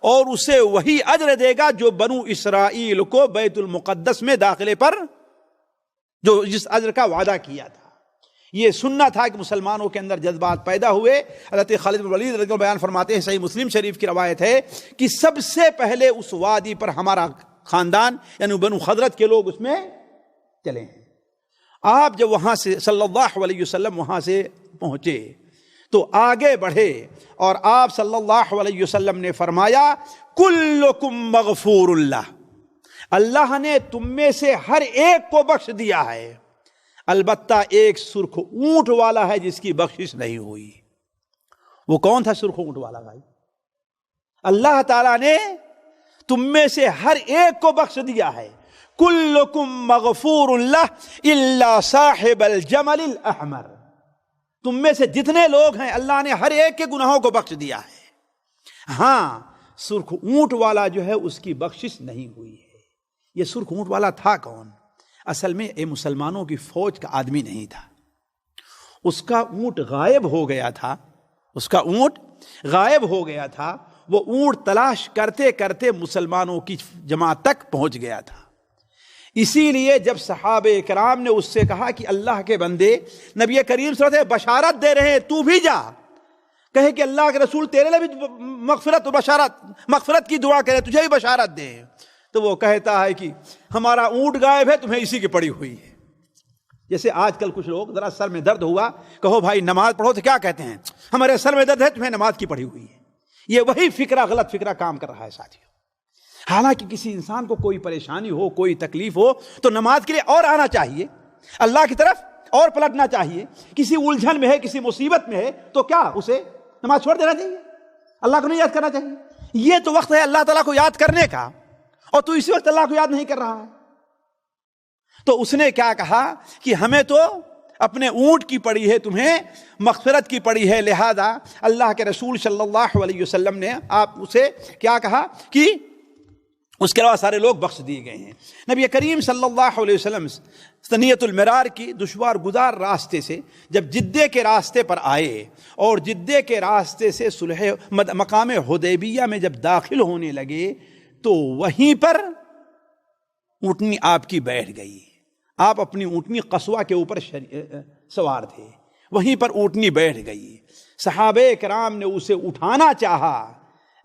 B: اور اسے وہی اجر دے گا جو بنو اسرائیل کو بیت المقدس میں داخلے پر جو جس اجر کا وعدہ کیا تھا. یہ سننا تھا کہ مسلمانوں کے اندر جذبات پیدا ہوئے. حضرت خالد بن ولید رضی اللہ عنہ بیان فرماتے ہیں، صحیح مسلم شریف کی روایت ہے کہ سب سے پہلے اس وادی پر ہمارا خاندان یعنی بنو خضرت کے لوگ اس میں چلے ہیں. آپ جب وہاں سے صلی اللہ علیہ وسلم وہاں سے پہنچے تو آگے بڑھے اور آپ صلی اللہ علیہ وسلم نے فرمایا کلکم مغفور اللہ، اللہ نے تم میں سے ہر ایک کو بخش دیا ہے، البتہ ایک سرخ اونٹ والا ہے جس کی بخشش نہیں ہوئی. وہ کون تھا سرخ اونٹ والا بھائی؟ اللہ تعالیٰ نے تم میں سے ہر ایک کو بخش دیا ہے. کلکم مغفور اللہ الا صاحب الجمل الاحمر، تم میں سے جتنے لوگ ہیں اللہ نے ہر ایک کے گناہوں کو بخش دیا ہے، ہاں سرخ اونٹ والا جو ہے اس کی بخشش نہیں ہوئی ہے. یہ سرخ اونٹ والا تھا کون؟ اصل میں یہ مسلمانوں کی فوج کا آدمی نہیں تھا، اس کا اونٹ غائب ہو گیا تھا، اس کا اونٹ غائب ہو گیا تھا. وہ اونٹ تلاش کرتے کرتے مسلمانوں کی جماعت تک پہنچ گیا تھا. اسی لیے جب صحابہ کرام نے اس سے کہا کہ اللہ کے بندے، نبی کریم صلی اللہ علیہ وسلم بشارت دے رہے ہیں، تو بھی جا، کہے کہ اللہ کے رسول تیرے لیے بھی مغفرت کی دعا کرے، تجھے بھی بشارت دے. تو وہ کہتا ہے کہ ہمارا اونٹ غائب ہے، تمہیں اسی کی پڑی ہوئی ہے. جیسے آج کل کچھ لوگ ذرا سر میں درد ہوا، کہو بھائی نماز پڑھو، تو کیا کہتے ہیں؟ ہمارے سر میں درد ہے، تمہیں نماز کی پڑی ہوئی ہے. یہ وہی فکرہ، غلط فکرہ کام کر رہا ہے ساتھیوں. حالانکہ کسی انسان کو کوئی پریشانی ہو، کوئی تکلیف ہو تو نماز کے لیے اور آنا چاہیے، اللہ کی طرف اور پلٹنا چاہیے. کسی الجھن میں ہے، کسی مصیبت میں ہے تو کیا اسے نماز چھوڑ دینا چاہیے؟ اللہ کو نہیں یاد کرنا چاہیے؟ یہ تو وقت ہے اللہ تعالیٰ کو یاد کرنے کا، اور تو اسی وقت اللہ کو یاد نہیں کر رہا ہے. تو اس نے کیا کہا کہ ہمیں تو اپنے اونٹ کی پڑی ہے، تمہیں مغفرت کی پڑی ہے، لہذا اللہ کے رسول صلی اللہ علیہ وسلم نے آپ اسے کیا کہا کہ اس کے علاوہ سارے لوگ بخش دیے گئے ہیں. نبی کریم صلی اللہ علیہ وسلم ثنیۃ المرار کی دشوار گزار راستے سے جب جدے کے راستے پر آئے اور جدے کے راستے سے صلح مقام حدیبیہ میں جب داخل ہونے لگے تو وہیں پر اونٹنی آپ کی بیٹھ گئی. آپ اپنی اونٹنی قصوہ کے اوپر سوار تھے، وہیں پر اونٹنی بیٹھ گئی. صحابہ کرام نے اسے اٹھانا چاہا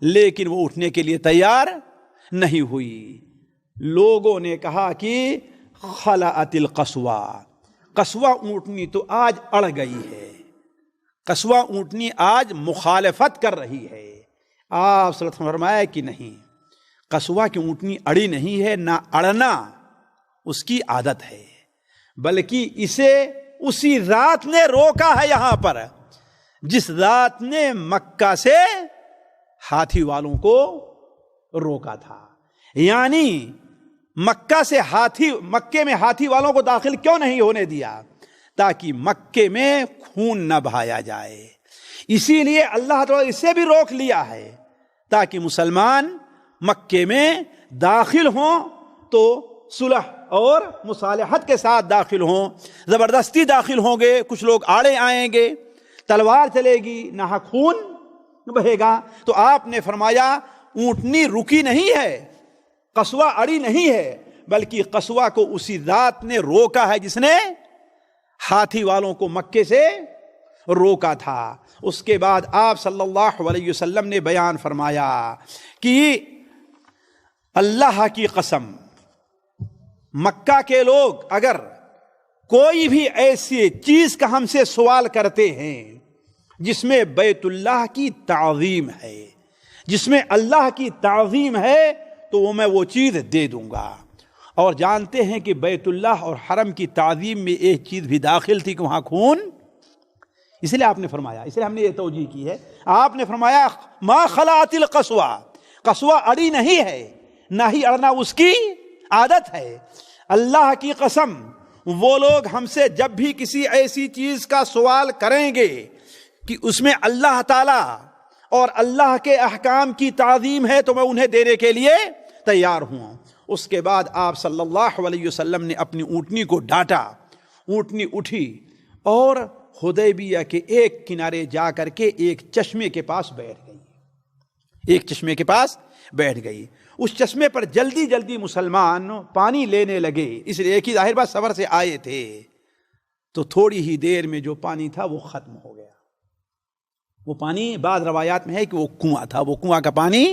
B: لیکن وہ اٹھنے کے لیے تیار نہیں ہوئی. لوگوں نے کہا کہ خلعت القصوہ، قصوہ اونٹنی تو آج اڑ گئی ہے، قصوہ اونٹنی آج مخالفت کر رہی ہے. آپ صلی اللہ علیہ وسلم فرمایا کہ نہیں، قصوہ کی اونٹنی اڑی نہیں ہے، نہ اڑنا اس کی عادت ہے، بلکہ اسے اسی ذات نے روکا ہے یہاں پر جس ذات نے مکہ سے ہاتھی والوں کو روکا تھا. یعنی مکہ سے مکے میں ہاتھی والوں کو داخل کیوں نہیں ہونے دیا؟ تاکہ مکے میں خون نہ بہایا جائے. اسی لیے اللہ تعالیٰ اسے بھی روک لیا ہے تاکہ مسلمان مکے میں داخل ہوں تو صلح اور مصالحت کے ساتھ داخل ہوں. زبردستی داخل ہوں گے، کچھ لوگ آڑے آئیں گے، تلوار چلے گی، نہ خون بہے گا. تو آپ نے فرمایا اونٹنی رکی نہیں ہے، قصوہ اڑی نہیں ہے، بلکہ قصوہ کو اسی ذات نے روکا ہے جس نے ہاتھی والوں کو مکے سے روکا تھا. اس کے بعد آپ صلی اللہ علیہ وسلم نے بیان فرمایا کہ اللہ کی قسم، مکہ کے لوگ اگر کوئی بھی ایسی چیز کا ہم سے سوال کرتے ہیں جس میں بیت اللہ کی تعظیم ہے، جس میں اللہ کی تعظیم ہے، تو میں وہ چیز دے دوں گا. اور جانتے ہیں کہ بیت اللہ اور حرم کی تعظیم میں ایک چیز بھی داخل تھی کہ وہاں خون. اس لیے آپ نے فرمایا، اس لیے ہم نے یہ توجیہ کی ہے، آپ نے فرمایا ما خلعت القصوہ، قصوہ اڑی نہیں ہے، نہ ہی اڑنا اس کی عادت ہے. اللہ کی قسم وہ لوگ ہم سے جب بھی کسی ایسی چیز کا سوال کریں گے کہ اس میں اللہ تعالی اور اللہ کے احکام کی تعظیم ہے تو میں انہیں دینے کے لیے تیار ہوں. اس کے بعد آپ صلی اللہ علیہ وسلم نے اپنی اونٹنی کو ڈانٹا، اونٹنی اٹھی اور حدیبیہ کے ایک کنارے جا کر کے ایک چشمے کے پاس بیٹھ گئی. ایک چشمے کے پاس بیٹھ گئی. اس چشمے پر جلدی جلدی مسلمان پانی لینے لگے، اس لیے ایک ہی ظاہر بات سفر سے آئے تھے، تو تھوڑی ہی دیر میں جو پانی تھا وہ ختم ہو گیا. وہ پانی بعض روایات میں ہے کہ وہ کنواں تھا، وہ کنواں کا پانی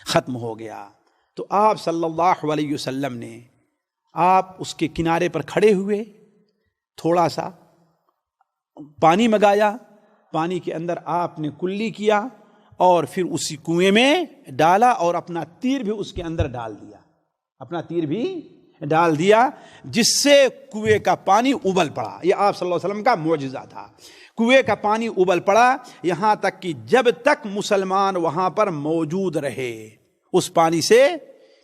B: ختم ہو گیا. تو آپ صلی اللہ علیہ وسلم نے آپ اس کے کنارے پر کھڑے ہوئے، تھوڑا سا پانی منگایا، پانی کے اندر آپ نے کلی کیا اور پھر اسی کنویں میں ڈالا اور اپنا تیر بھی اس کے اندر ڈال دیا، اپنا تیر بھی ڈال دیا، جس سے کنویں کا پانی ابل پڑا. یہ آپ صلی اللہ علیہ وسلم کا معجزہ تھا. کنویں کا پانی ابل پڑا، یہاں تک کہ جب تک مسلمان وہاں پر موجود رہے اس پانی سے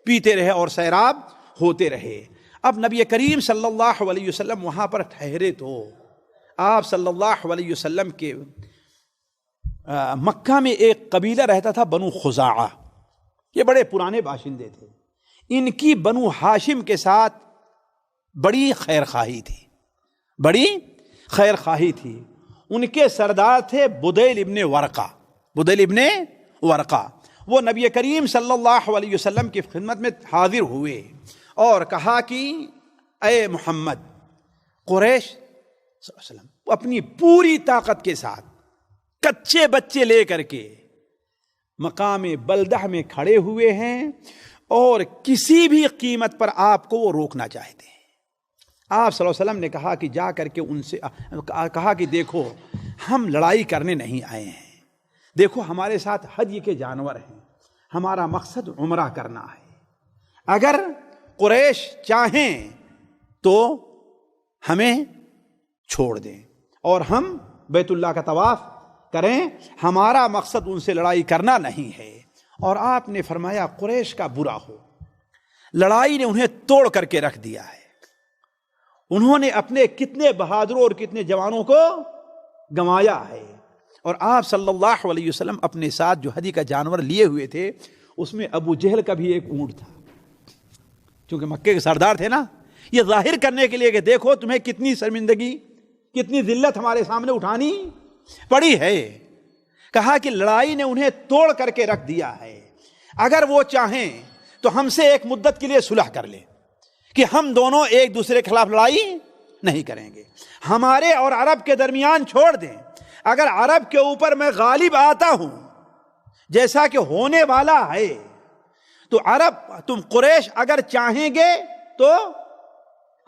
B: پیتے رہے اور سیراب ہوتے رہے. اب نبی کریم صلی اللہ علیہ وسلم وہاں پر ٹھہرے تو آپ صلی اللہ علیہ وسلم کے مکہ میں ایک قبیلہ رہتا تھا بنو خزاعہ. یہ بڑے پرانے باشندے تھے. ان کی بنو ہاشم کے ساتھ بڑی خیر خواہی تھی، بڑی خیر خواہی تھی. ان کے سردار تھے بدیل ابن ورقہ. بدیل ابن ورقہ وہ نبی کریم صلی اللہ علیہ وسلم کی خدمت میں حاضر ہوئے اور کہا کہ اے محمد، قریش صلی اللہ علیہ وسلم اپنی پوری طاقت کے ساتھ کچے بچے لے کر کے مقام بلدہ میں کھڑے ہوئے ہیں اور کسی بھی قیمت پر آپ کو وہ روکنا چاہتے ہیں. آپ صلی اللہ علیہ وسلم نے کہا کہ جا کر کے ان سے کہا کہ دیکھو ہم لڑائی کرنے نہیں آئے ہیں، دیکھو ہمارے ساتھ حج کے جانور ہیں، ہمارا مقصد عمرہ کرنا ہے. اگر قریش چاہیں تو ہمیں چھوڑ دیں اور ہم بیت اللہ کا طواف کریں، ہمارا مقصد ان سے لڑائی کرنا نہیں ہے. اور آپ نے فرمایا قریش کا برا ہو، لڑائی نے انہیں توڑ کر کے رکھ دیا ہے. انہوں نے اپنے کتنے بہادروں اور کتنے جوانوں کو گنوایا ہے. اور آپ صلی اللہ علیہ وسلم اپنے ساتھ جو ہدی کا جانور لیے ہوئے تھے اس میں ابو جہل کا بھی ایک اونٹ تھا، چونکہ مکے کے سردار تھے نا. یہ ظاہر کرنے کے لیے کہ دیکھو تمہیں کتنی شرمندگی، کتنی ذلت ہمارے سامنے اٹھانی پڑی ہے. کہا کہ لڑائی نے انہیں توڑ کر کے رکھ دیا ہے، اگر وہ چاہیں تو ہم سے ایک مدت کے لیے صلح کر لیں کہ ہم دونوں ایک دوسرے کے خلاف لڑائی نہیں کریں گے، ہمارے اور عرب کے درمیان چھوڑ دیں. اگر عرب کے اوپر میں غالب آتا ہوں جیسا کہ ہونے والا ہے تو عرب، تم قریش اگر چاہیں گے تو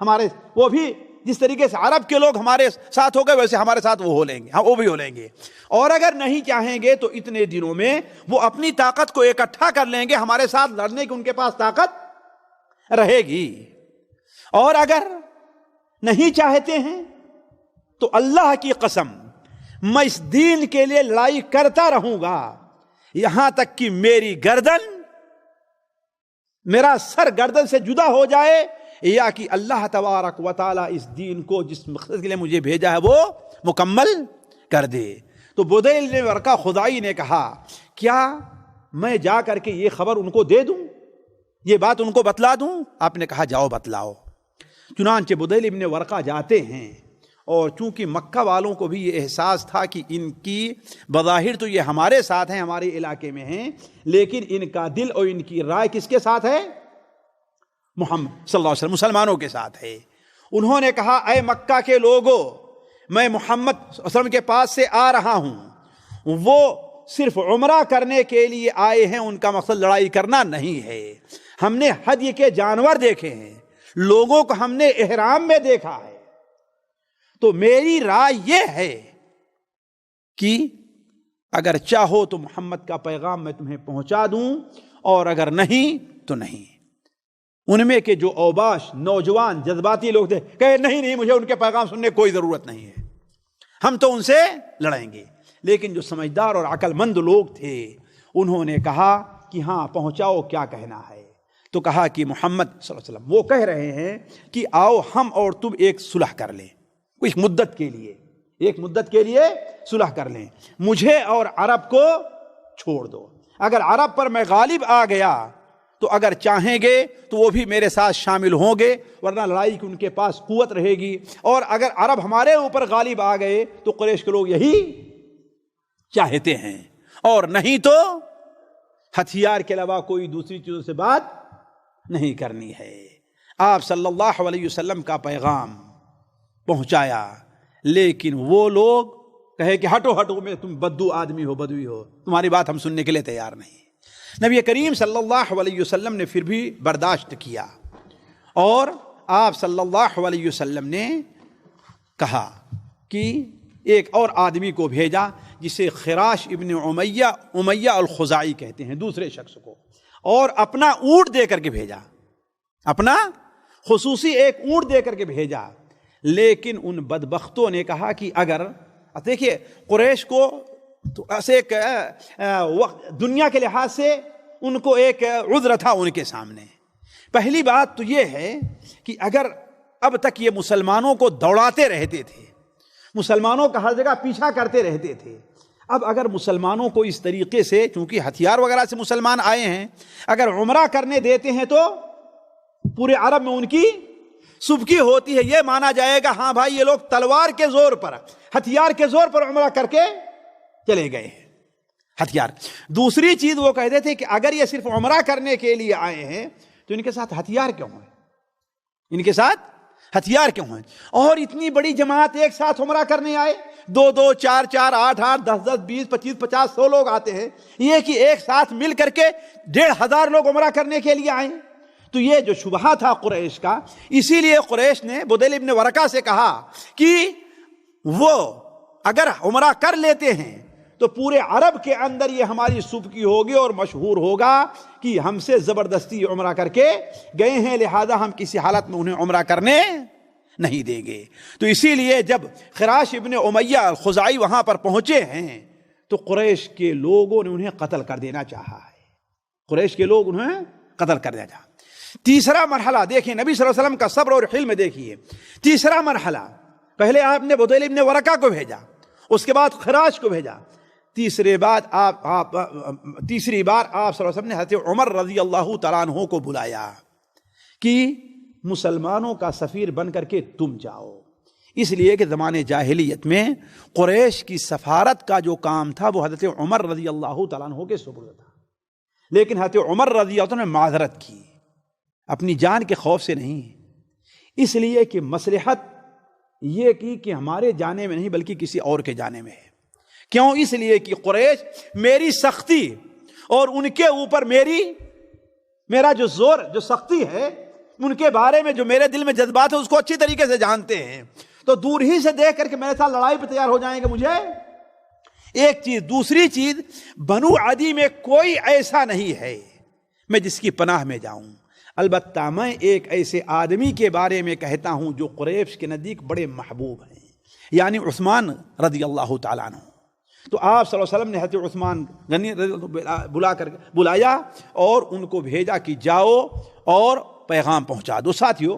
B: ہمارے وہ بھی جس طریقے سے عرب کے لوگ ہمارے ساتھ ہو گئے ویسے ہمارے ساتھ وہ ہو لیں گے، ہاں وہ بھی ہو لیں گے. اور اگر نہیں چاہیں گے تو اتنے دنوں میں وہ اپنی طاقت کو اکٹھا کر لیں گے، ہمارے ساتھ لڑنے کی ان کے پاس طاقت رہے گی. اور اگر نہیں چاہتے ہیں تو اللہ کی قسم میں اس دین کے لیے لڑائی کرتا رہوں گا یہاں تک کہ میری گردن میرا سر گردن سے جدا ہو جائے یا کہ اللہ تبارک و تعالیٰ اس دین کو جس مقصد کے لیے مجھے بھیجا ہے وہ مکمل کر دے۔ تو بدیل بن ورقہ خزاعی نے کہا کیا میں جا کر کے یہ خبر ان کو دے دوں، یہ بات ان کو بتلا دوں؟ آپ نے کہا جاؤ بتلاؤ۔ چنانچہ بدیل بن ورقہ جاتے ہیں، اور چونکہ مکہ والوں کو بھی یہ احساس تھا کہ ان کی بظاہر تو یہ ہمارے ساتھ ہیں، ہمارے علاقے میں ہیں، لیکن ان کا دل اور ان کی رائے کس کے ساتھ ہے؟ محمد صلی اللہ علیہ وسلم، مسلمانوں کے ساتھ ہے۔ انہوں نے کہا اے مکہ کے لوگوں، میں محمد صلی اللہ علیہ وسلم کے پاس سے آ رہا ہوں، وہ صرف عمرہ کرنے کے لیے آئے ہیں، ان کا مقصد لڑائی کرنا نہیں ہے۔ ہم نے ہدی کے جانور دیکھے ہیں، لوگوں کو ہم نے احرام میں دیکھا ہے، تو میری رائے یہ ہے کہ اگر چاہو تو محمد کا پیغام میں تمہیں پہنچا دوں، اور اگر نہیں تو نہیں۔ ان میں کے جو اوباش نوجوان جذباتی لوگ تھے کہے نہیں مجھے ان کے پیغام سننے کی کوئی ضرورت نہیں ہے، ہم تو ان سے لڑیں گے۔ لیکن جو سمجھدار اور عقل مند لوگ تھے انہوں نے کہا کہ ہاں پہنچاؤ، کیا کہنا ہے؟ تو کہا کہ محمد صلی اللہ علیہ وسلم وہ کہہ رہے ہیں کہ آؤ ہم اور تم ایک صلح کر لیں، ایک مدت کے لیے صلح کر لیں، مجھے اور عرب کو چھوڑ دو۔ اگر عرب پر میں غالب آ گیا تو اگر چاہیں گے تو وہ بھی میرے ساتھ شامل ہوں گے، ورنہ لڑائی کی ان کے پاس قوت رہے گی، اور اگر عرب ہمارے اوپر غالب آ گئے تو قریش کے لوگ یہی چاہتے ہیں، اور نہیں تو ہتھیار کے علاوہ کوئی دوسری چیزوں سے بات نہیں کرنی ہے۔ آپ صلی اللہ علیہ وسلم کا پیغام پہنچایا، لیکن وہ لوگ کہے کہ ہٹو میں تم بدو آدمی ہو، بدوی ہو، تمہاری بات ہم سننے کے لیے تیار نہیں۔ نبی کریم صلی اللہ علیہ وسلم نے پھر بھی برداشت کیا، اور آپ صلی اللہ علیہ وسلم نے کہا کہ ایک اور آدمی کو بھیجا جسے خراش ابن امیہ الخزاعی کہتے ہیں، دوسرے شخص کو، اور اپنا اونٹ دے کر کے بھیجا، اپنا خصوصی ایک اونٹ دے کر کے بھیجا۔ لیکن ان بدبختوں نے کہا کہ اگر دیکھیے قریش کو تو ایسے ایک دنیا کے لحاظ سے ان کو ایک عذر تھا ان کے سامنے۔ پہلی بات تو یہ ہے کہ اگر اب تک یہ مسلمانوں کو دوڑاتے رہتے تھے، مسلمانوں کا ہر جگہ پیچھا کرتے رہتے تھے، اب اگر مسلمانوں کو اس طریقے سے، چونکہ ہتھیار وغیرہ سے مسلمان آئے ہیں، اگر عمرہ کرنے دیتے ہیں تو پورے عرب میں ان کی سبکی ہوتی ہے، یہ مانا جائے گا ہاں بھائی یہ لوگ تلوار کے زور پر، ہتھیار کے زور پر عمرہ کر کے چلے گئے ہیں، ہتھیار۔ دوسری چیز وہ کہتے تھے کہ اگر یہ صرف عمرہ کرنے کے لیے آئے ہیں تو ان کے ساتھ ہتھیار کیوں ہیں، ان کے ساتھ ہتھیار کیوں ہیں؟ اور اتنی بڑی جماعت ایک ساتھ عمرہ کرنے آئے، 2 4 8 8 10 10 20 25 50 100 لوگ آتے ہیں، یہ کہ ایک ساتھ مل کر کے 1500 لوگ عمرہ کرنے کے لیے آئے۔ تو یہ جو شبہہ تھا قریش کا، اسی لیے قریش نے بدیل ابن ورقہ سے کہا کہ وہ اگر عمرہ کر لیتے ہیں تو پورے عرب کے اندر یہ ہماری سبکی ہوگی اور مشہور ہوگا کہ ہم سے زبردستی عمرہ کر کے گئے ہیں، لہذا ہم کسی حالت میں انہیں عمرہ کرنے نہیں دیں گے۔ تو اسی لیے جب خراش ابن امیہ الخزاعی وہاں پر پہنچے ہیں تو قریش کے لوگوں نے انہیں قتل کر دینا چاہا ہے، قریش کے لوگ انہیں قتل کر دینا چاہا۔ تیسرا مرحلہ دیکھیں، نبی صلی اللہ علیہ وسلم کا صبر اور حلم دیکھیے۔ تیسرا مرحلہ، پہلے آپ نے بدیل ابن ورقہ کو بھیجا، اس کے بعد خراش کو بھیجا، تیسری بار آپ صلی اللہ علیہ وسلم نے حضرت عمر رضی اللہ تعالیٰ عنہ کو بلایا کہ مسلمانوں کا سفیر بن کر کے تم جاؤ، اس لیے کہ زمانے جاہلیت میں قریش کی سفارت کا جو کام تھا وہ حضرت عمر رضی اللہ تعالیٰ عنہ کے سپرد تھا، لیکن حضرت عمر رضی اللہ عنہ نے معذرت کی، اپنی جان کے خوف سے نہیں، اس لیے کہ مصلحت یہ کی کہ ہمارے جانے میں نہیں بلکہ کسی اور کے جانے میں ہے۔ کیوں؟ اس لیے کہ قریش میری سختی اور ان کے اوپر میرا جو زور، جو سختی ہے، ان کے بارے میں جو میرے دل میں جذبات ہے اس کو اچھی طریقے سے جانتے ہیں، تو دور ہی سے دیکھ کر کے میرے ساتھ لڑائی پہ تیار ہو جائیں گے مجھے، ایک چیز۔ دوسری چیز، بنو عدی میں کوئی ایسا نہیں ہے میں جس کی پناہ میں جاؤں، البتہ میں ایک ایسے آدمی کے بارے میں کہتا ہوں جو قریش کے نزدیک بڑے محبوب ہیں، یعنی عثمان رضی اللہ تعالیٰ عنہ۔ تو آپ صلی اللہ علیہ وسلم نے حضرت عثمان غنی بلایا اور ان کو بھیجا کہ جاؤ اور پیغام پہنچا دو۔ ساتھیو،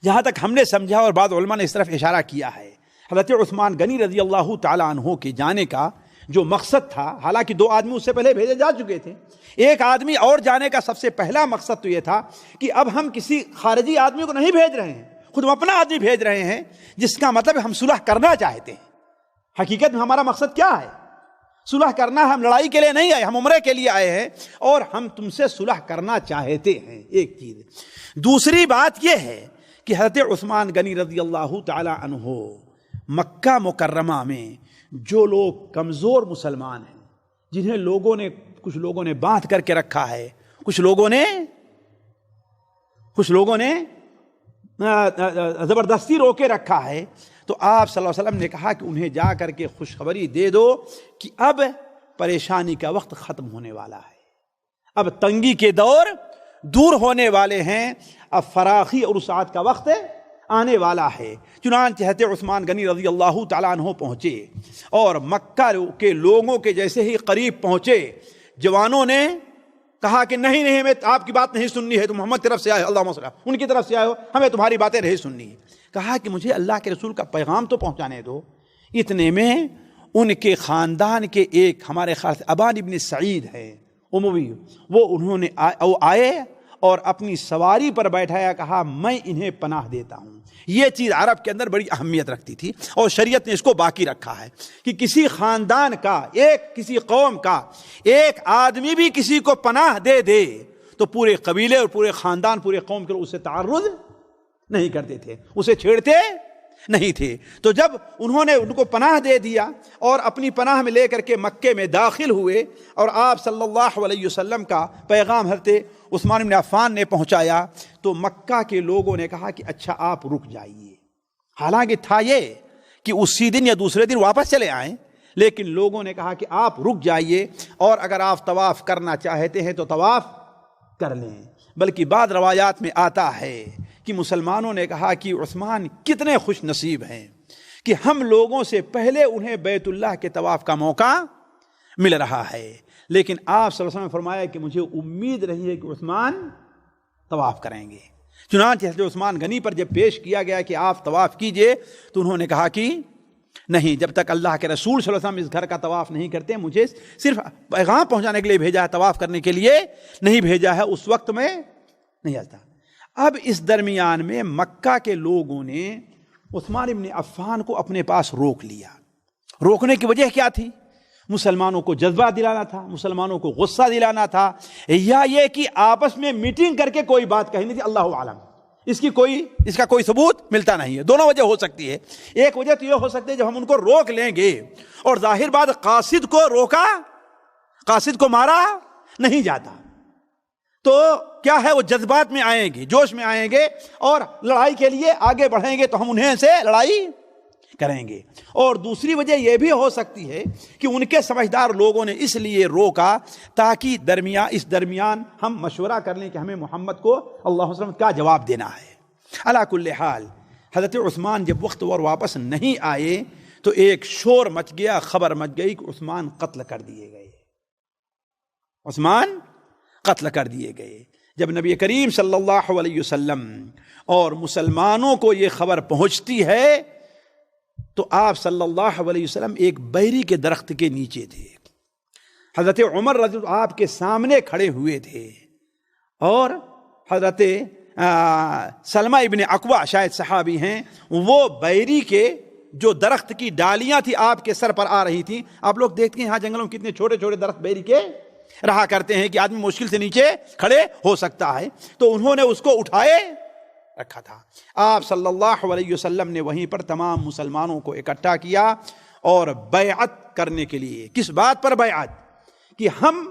B: جہاں تک ہم نے سمجھا اور بعض علماء نے اس طرف اشارہ کیا ہے، حضرت عثمان غنی رضی اللہ تعالیٰ عنہ کے جانے کا جو مقصد تھا، حالانکہ 2 آدمی اس سے پہلے بھیجے جا چکے تھے، ایک آدمی اور جانے کا سب سے پہلا مقصد تو یہ تھا کہ اب ہم کسی خارجی آدمی کو نہیں بھیج رہے ہیں، خود ہم اپنا آدمی بھیج رہے ہیں، جس کا مطلب ہم صلح کرنا چاہتے ہیں۔ حقیقت میں ہمارا مقصد کیا ہے؟ صلح کرنا ہے، ہم لڑائی کے لیے نہیں آئے، ہم عمرے کے لیے آئے ہیں اور ہم تم سے صلح کرنا چاہتے ہیں، ایک چیز۔ دوسری بات یہ ہے کہ حضرت عثمان غنی رضی اللہ تعالی عنہ مکہ مکرمہ میں جو لوگ کمزور مسلمان ہیں، جنہیں کچھ لوگوں نے باندھ کر کے رکھا ہے، کچھ لوگوں نے زبردستی روکے رکھا ہے، تو آپ صلی اللہ علیہ وسلم نے کہا کہ انہیں جا کر کے خوشخبری دے دو کہ اب پریشانی کا وقت ختم ہونے والا ہے، اب تنگی کے دور دور ہونے والے ہیں، اب فراخی اور وسعت کا وقت آنے والا ہے۔ چنانچہ حضرت عثمان غنی رضی اللہ تعالیٰ عنہ پہنچے اور مکہ کے لوگوں کے جیسے ہی قریب پہنچے، جوانوں نے کہا کہ نہیں ہمیں آپ کی بات نہیں سننی ہے، تم محمد کی طرف سے آئے، اللہم صل، ان کی طرف سے آئے ہو، ہمیں تمہاری باتیں نہیں سننی ہے۔ کہا کہ مجھے اللہ کے رسول کا پیغام تو پہنچانے دو۔ اتنے میں ان کے خاندان کے ایک ہمارے خیال سے ابان ابن سعید ہیں اموی، وہ آئے اور اپنی سواری پر بیٹھایا، کہا میں انہیں پناہ دیتا ہوں۔ یہ چیز عرب کے اندر بڑی اہمیت رکھتی تھی اور شریعت نے اس کو باقی رکھا ہے کہ کسی خاندان کا، کسی قوم کا ایک آدمی بھی کسی کو پناہ دے دے تو پورے قبیلے اور پورے خاندان، پورے قوم کے لوگ اسے تعرض نہیں کرتے تھے، اسے چھیڑتے نہیں تھے۔ تو جب انہوں نے ان کو پناہ دے دیا اور اپنی پناہ میں لے کر کے مکے میں داخل ہوئے اور آپ صلی اللہ علیہ وسلم کا پیغام حضرت عثمان بن عفان نے پہنچایا، تو مکہ کے لوگوں نے کہا کہ اچھا آپ رک جائیے۔ حالانکہ تھا یہ کہ اسی دن یا دوسرے دن واپس چلے آئیں، لیکن لوگوں نے کہا کہ آپ رک جائیے اور اگر آپ طواف کرنا چاہتے ہیں تو طواف کر لیں۔ بلکہ بعض روایات میں آتا ہے کہ مسلمانوں نے کہا کہ عثمان کتنے خوش نصیب ہیں کہ ہم لوگوں سے پہلے انہیں بیت اللہ کے طواف کا موقع مل رہا ہے۔ لیکن آپ صلی اللہ علیہ وسلم نے فرمایا کہ مجھے امید رہی ہے کہ عثمان طواف کریں گے۔ چنانچہ حضرت عثمان غنی پر جب پیش کیا گیا کہ آپ طواف کیجئے تو انہوں نے کہا کہ نہیں، جب تک اللہ کے رسول صلی اللہ علیہ وسلم اس گھر کا طواف نہیں کرتے، مجھے صرف پیغام پہنچانے کے لیے بھیجا ہے، طواف کرنے کے لیے نہیں بھیجا ہے، اس وقت میں نہیں آتا۔ اب اس درمیان میں مکہ کے لوگوں نے عثمان ابن عفان کو اپنے پاس روک لیا۔ روکنے کی وجہ کیا تھی؟ مسلمانوں کو جذبہ دلانا تھا، مسلمانوں کو غصہ دلانا تھا، یا یہ کہ آپس میں میٹنگ کر کے کوئی بات کہنی تھی؟ اللہ عالم، اس کا کوئی ثبوت ملتا نہیں ہے۔ دونوں وجہ ہو سکتی ہے۔ ایک وجہ تو یہ ہو سکتی ہے جب ہم ان کو روک لیں گے اور ظاہر بات قاصد کو روکا، قاصد کو مارا نہیں جاتا، تو کیا ہے وہ جذبات میں آئیں گے، جوش میں آئیں گے اور لڑائی کے لیے آگے بڑھیں گے تو ہم انہیں سے لڑائی کریں گے۔ اور دوسری وجہ یہ بھی ہو سکتی ہے کہ ان کے سمجھدار لوگوں نے اس لیے روکا تاکہ اس درمیان ہم مشورہ کر لیں کہ ہمیں محمد کو اللہ علیہ وسلم کا جواب دینا ہے۔ علی کل حال حضرت عثمان جب وقت اور واپس نہیں آئے تو ایک شور مچ گیا، خبر مچ گئی کہ عثمان قتل کر دیے گئے، عثمان قتل کر دیے گئے۔ جب نبی کریم صلی اللہ علیہ وسلم اور مسلمانوں کو یہ خبر پہنچتی ہے تو آپ صلی اللہ علیہ وسلم ایک بیری کے درخت کے نیچے تھے، حضرت عمر رضی اللہ آپ کے سامنے کھڑے ہوئے تھے اور حضرت سلمہ ابن عقوہ شاید صحابی ہیں، وہ بیری کے جو درخت کی ڈالیاں تھی آپ کے سر پر آ رہی تھی۔ آپ لوگ دیکھتے ہیں یہاں جنگلوں میں کتنے چھوٹے چھوٹے درخت بیری کے رہا کرتے ہیں کہ آدمی مشکل سے نیچے کھڑے ہو سکتا ہے، تو انہوں نے اس کو اٹھائے رکھا تھا۔ آپ صلی اللہ علیہ وسلم نے وہیں پر تمام مسلمانوں کو اکٹھا کیا اور بیعت کرنے کے لیے۔ کس بات پر بیعت؟ کہ ہم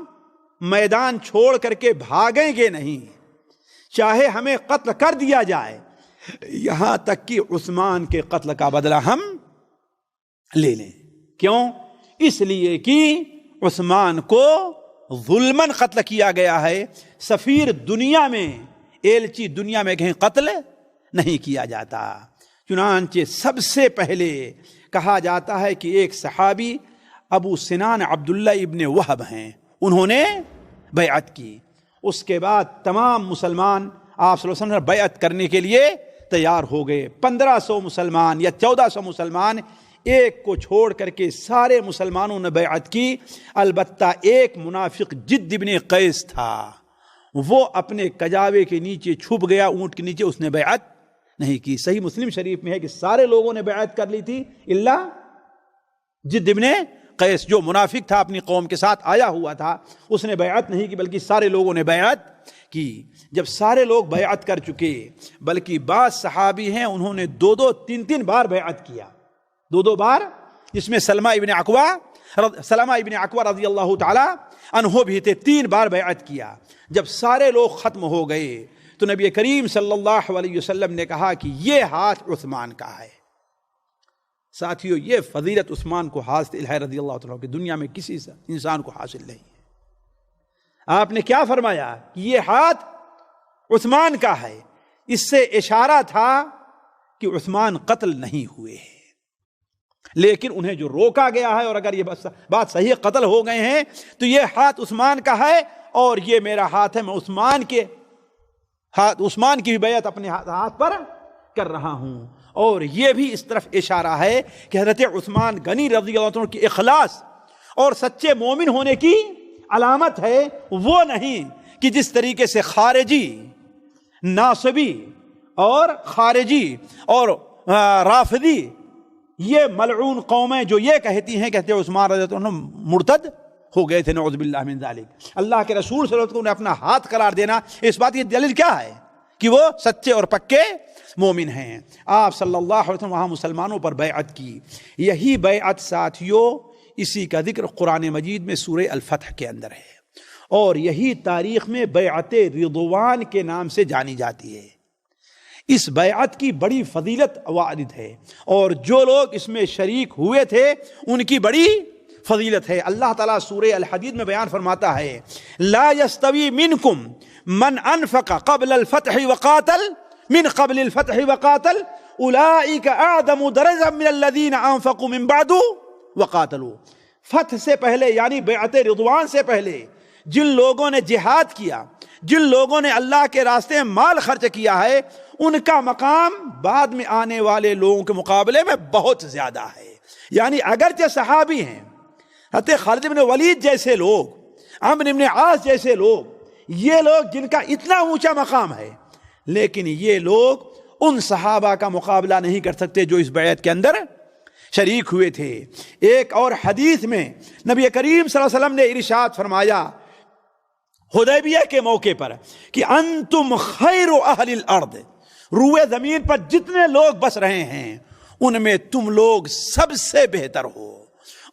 B: میدان چھوڑ کر کے بھاگیں گے نہیں، چاہے ہمیں قتل کر دیا جائے، یہاں تک کہ عثمان کے قتل کا بدلہ ہم لے لیں۔ کیوں؟ اس لیے کہ عثمان کو ظلماً قتل کیا گیا ہے۔ سفیر دنیا میں، ایلچی دنیا میں کہیں قتل نہیں کیا جاتا۔ چنانچہ سب سے پہلے کہا جاتا ہے کہ ایک صحابی ابو سنان عبداللہ ابن وہب ہیں، انہوں نے بیعت کی۔ اس کے بعد تمام مسلمان آپ صلی اللہ علیہ وسلم بیعت کرنے کے لیے تیار ہو گئے۔ 1500 مسلمان یا 1400 مسلمان، ایک کو چھوڑ کر کے سارے مسلمانوں نے بیعت کی۔ البتہ ایک منافق جد ابن قیس تھا، وہ اپنے کجاوے کے نیچے چھپ گیا، اونٹ کے نیچے، اس نے بیعت نہیں کی۔ صحیح مسلم شریف میں ہے کہ سارے لوگوں نے بیعت کر لی تھی الا جد ابن قیس، جو منافق تھا، اپنی قوم کے ساتھ آیا ہوا تھا، اس نے بیعت نہیں کی، بلکہ سارے لوگوں نے بیعت کی۔ جب سارے لوگ بیعت کر چکے، بلکہ بعض صحابی ہیں انہوں نے 2-2 3-3 بار بیعت کیا، 2-2 بار، جس میں سلمہ ابن عکوہ رضی اللہ تعالی عنہ بھی تھے، 3 بار بیعت کیا۔ جب سارے لوگ ختم ہو گئے تو نبی کریم صلی اللہ علیہ وسلم نے کہا کہ یہ ہاتھ عثمان کا ہے۔ ساتھیو، یہ فضیلت عثمان کو حاصل ہے رضی اللہ تعالیٰ کی، دنیا میں کسی انسان کو حاصل نہیں ہے۔ آپ نے کیا فرمایا کہ یہ ہاتھ عثمان کا ہے، اس سے اشارہ تھا کہ عثمان قتل نہیں ہوئے ہیں، لیکن انہیں جو روکا گیا ہے، اور اگر یہ بات صحیح قتل ہو گئے ہیں تو یہ ہاتھ عثمان کا ہے اور یہ میرا ہاتھ ہے، میں عثمان کی بھی بیعت اپنے ہاتھ پر کر رہا ہوں۔ اور یہ بھی اس طرف اشارہ ہے کہ حضرت عثمان غنی رضی اللہ عنہ کی اخلاص اور سچے مومن ہونے کی علامت ہے، وہ نہیں کہ جس طریقے سے خارجی، ناصبی اور خارجی اور رافضی، یہ ملعون قومیں جو یہ کہتی ہیں، کہتے ہیں عثمان رضی اللہ عنہ مرتد ہو گئے تھے، نعوذ باللہ من ذالک۔ اللہ کے رسول صلی اللہ علیہ وسلم نے اپنا ہاتھ قرار دینا، اس بات کی دلیل کیا ہے کہ وہ سچے اور پکے مومن ہیں۔ آپ صلی اللہ علیہ وسلم وہاں مسلمانوں پر بیعت کی۔ یہی بیعت ساتھیوں، اسی کا ذکر قرآن مجید میں سورہ الفتح کے اندر ہے، اور یہی تاریخ میں بیعت رضوان کے نام سے جانی جاتی ہے۔ اس بیعت کی بڑی فضیلت وارد ہے، اور جو لوگ اس میں شریک ہوئے تھے ان کی بڑی فضیلت ہے۔ اللہ تعالیٰ سورہ الحدید میں بیان فرماتا ہے، لا يستوی منکم من انفق قبل الفتح وقاتل من قبل الفتح وقاتل اولئک اعظم درجہ من الذین انفقوا من بعد وقاتلوا۔ فتح سے پہلے یعنی بیعت رضوان سے پہلے جن لوگوں نے جہاد کیا، جن لوگوں نے اللہ کے راستے میں مال خرچ کیا ہے، ان کا مقام بعد میں آنے والے لوگوں کے مقابلے میں بہت زیادہ ہے۔ یعنی اگرچہ صحابی ہیں، حضرت خالد بن ولید جیسے لوگ، عمرو بن عاص جیسے لوگ، یہ لوگ جن کا اتنا اونچا مقام ہے، لیکن یہ لوگ ان صحابہ کا مقابلہ نہیں کر سکتے جو اس بیعت کے اندر شریک ہوئے تھے۔ ایک اور حدیث میں نبی کریم صلی اللہ علیہ وسلم نے ارشاد فرمایا حدیبیہ کے موقع پر کہ انتم خیر اہل الارض، روئے زمین پر جتنے لوگ بس رہے ہیں ان میں تم لوگ سب سے بہتر ہو۔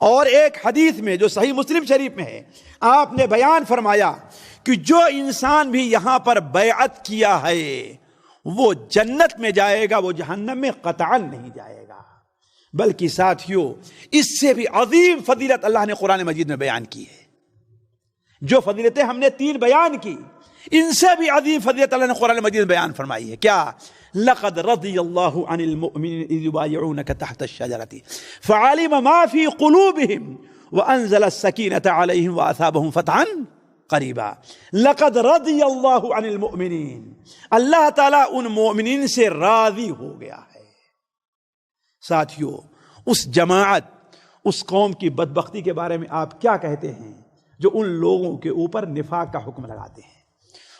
B: اور ایک حدیث میں جو صحیح مسلم شریف میں ہے، آپ نے بیان فرمایا کہ جو انسان بھی یہاں پر بیعت کیا ہے وہ جنت میں جائے گا، وہ جہنم میں قطعاً نہیں جائے گا۔ بلکہ ساتھیوں، اس سے بھی عظیم فضیلت اللہ نے قرآن مجید میں بیان کی ہے۔ جو فضیلتیں ہم نے 3 بیان کی، ان سے بھی عظیم فضیلت اللہ نے قرآن مجید میں بیان فرمائی ہے۔ کیا؟ لقد رضی اللہ عن المؤمنین اذ یبایعونک تحت الشجرۃ فعلم ما فی قلوبہم وانزل السکینۃ علیہم واثابہم فتحا قریبا۔ لقد رضی اللہ عن المؤمنین، اللہ تعالیٰ ان مومنین سے راضی ہو گیا ہے۔ ساتھیوں، اس جماعت، اس قوم کی بدبختی کے بارے میں آپ کیا کہتے ہیں جو ان لوگوں کے اوپر نفاق کا حکم لگاتے ہیں؟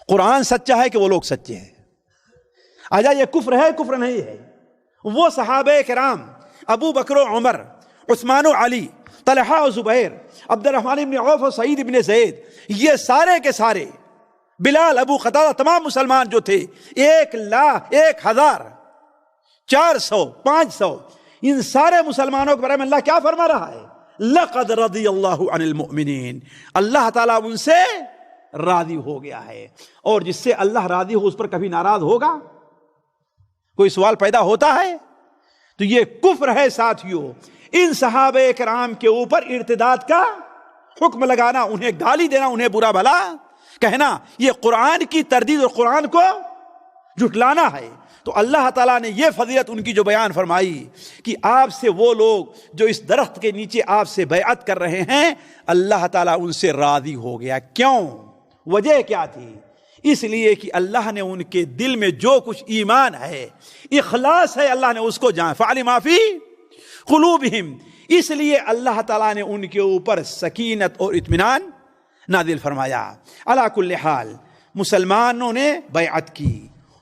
B: قرآن سچا ہے کہ وہ لوگ سچے ہیں؟ آجا یہ کفر ہے، کفر نہیں ہے؟ وہ صحابہ کرام ابو بکر و عمر، عثمان و علی، طلحہ و زبیر، عبد الرحمن بن عوف و سعید بن زید، یہ سارے کے سارے، بلال، ابو قتادہ، تمام مسلمان جو تھے، 1,00,000، 1,000، 400، 500، ان سارے مسلمانوں کے بارے میں اللہ کیا فرما رہا ہے؟ لقد رضی اللہ عن المؤمنین، اللہ تعالیٰ ان سے راضی ہو گیا ہے۔ اور جس سے اللہ راضی ہو اس پر کبھی ناراض ہوگا؟ کوئی سوال پیدا ہوتا ہے؟ تو یہ کفر ہے ساتھیوں، ان صحابہ کرام کے اوپر ارتداد کا حکم لگانا، انہیں گالی دینا، انہیں برا بھلا کہنا، یہ قرآن کی تردید اور قرآن کو جھٹلانا ہے۔ تو اللہ تعالیٰ نے یہ فضیلت ان کی جو بیان فرمائی کہ آپ سے وہ لوگ جو اس درخت کے نیچے آپ سے بیعت کر رہے ہیں، اللہ تعالیٰ ان سے راضی ہو گیا۔ کیوں؟ وجہ کیا تھی؟ اس لیے کہ اللہ نے ان کے دل میں جو کچھ ایمان ہے، اخلاص ہے، اللہ نے اس کو جان فعلم ما فی قلوبہم، اس لیے اللہ تعالیٰ نے ان کے اوپر سکینت اور اطمینان نازل فرمایا۔ علی کل حال مسلمانوں نے بیعت کی۔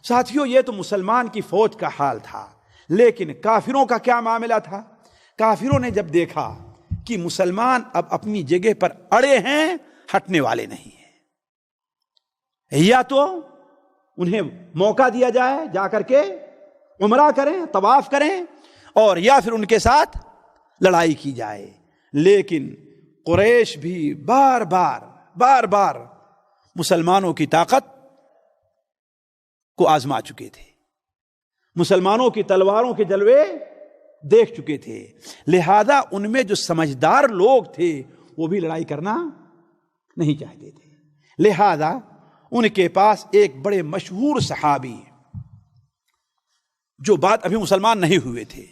B: ساتھیوں، یہ تو مسلمان کی فوج کا حال تھا، لیکن کافروں کا کیا معاملہ تھا؟ کافروں نے جب دیکھا کہ مسلمان اب اپنی جگہ پر اڑے ہیں، ہٹنے والے نہیں ہیں، یا تو انہیں موقع دیا جائے جا کر کے عمرہ کریں، طواف کریں، اور یا پھر ان کے ساتھ لڑائی کی جائے۔ لیکن قریش بھی بار بار مسلمانوں کی طاقت کو آزما چکے تھے، مسلمانوں کی تلواروں کے جلوے دیکھ چکے تھے، لہذا ان میں جو سمجھدار لوگ تھے وہ بھی لڑائی کرنا نہیں چاہتے تھے۔ لہذا ان کے پاس ایک بڑے مشہور صحابی، جو بات ابھی مسلمان نہیں ہوئے تھے،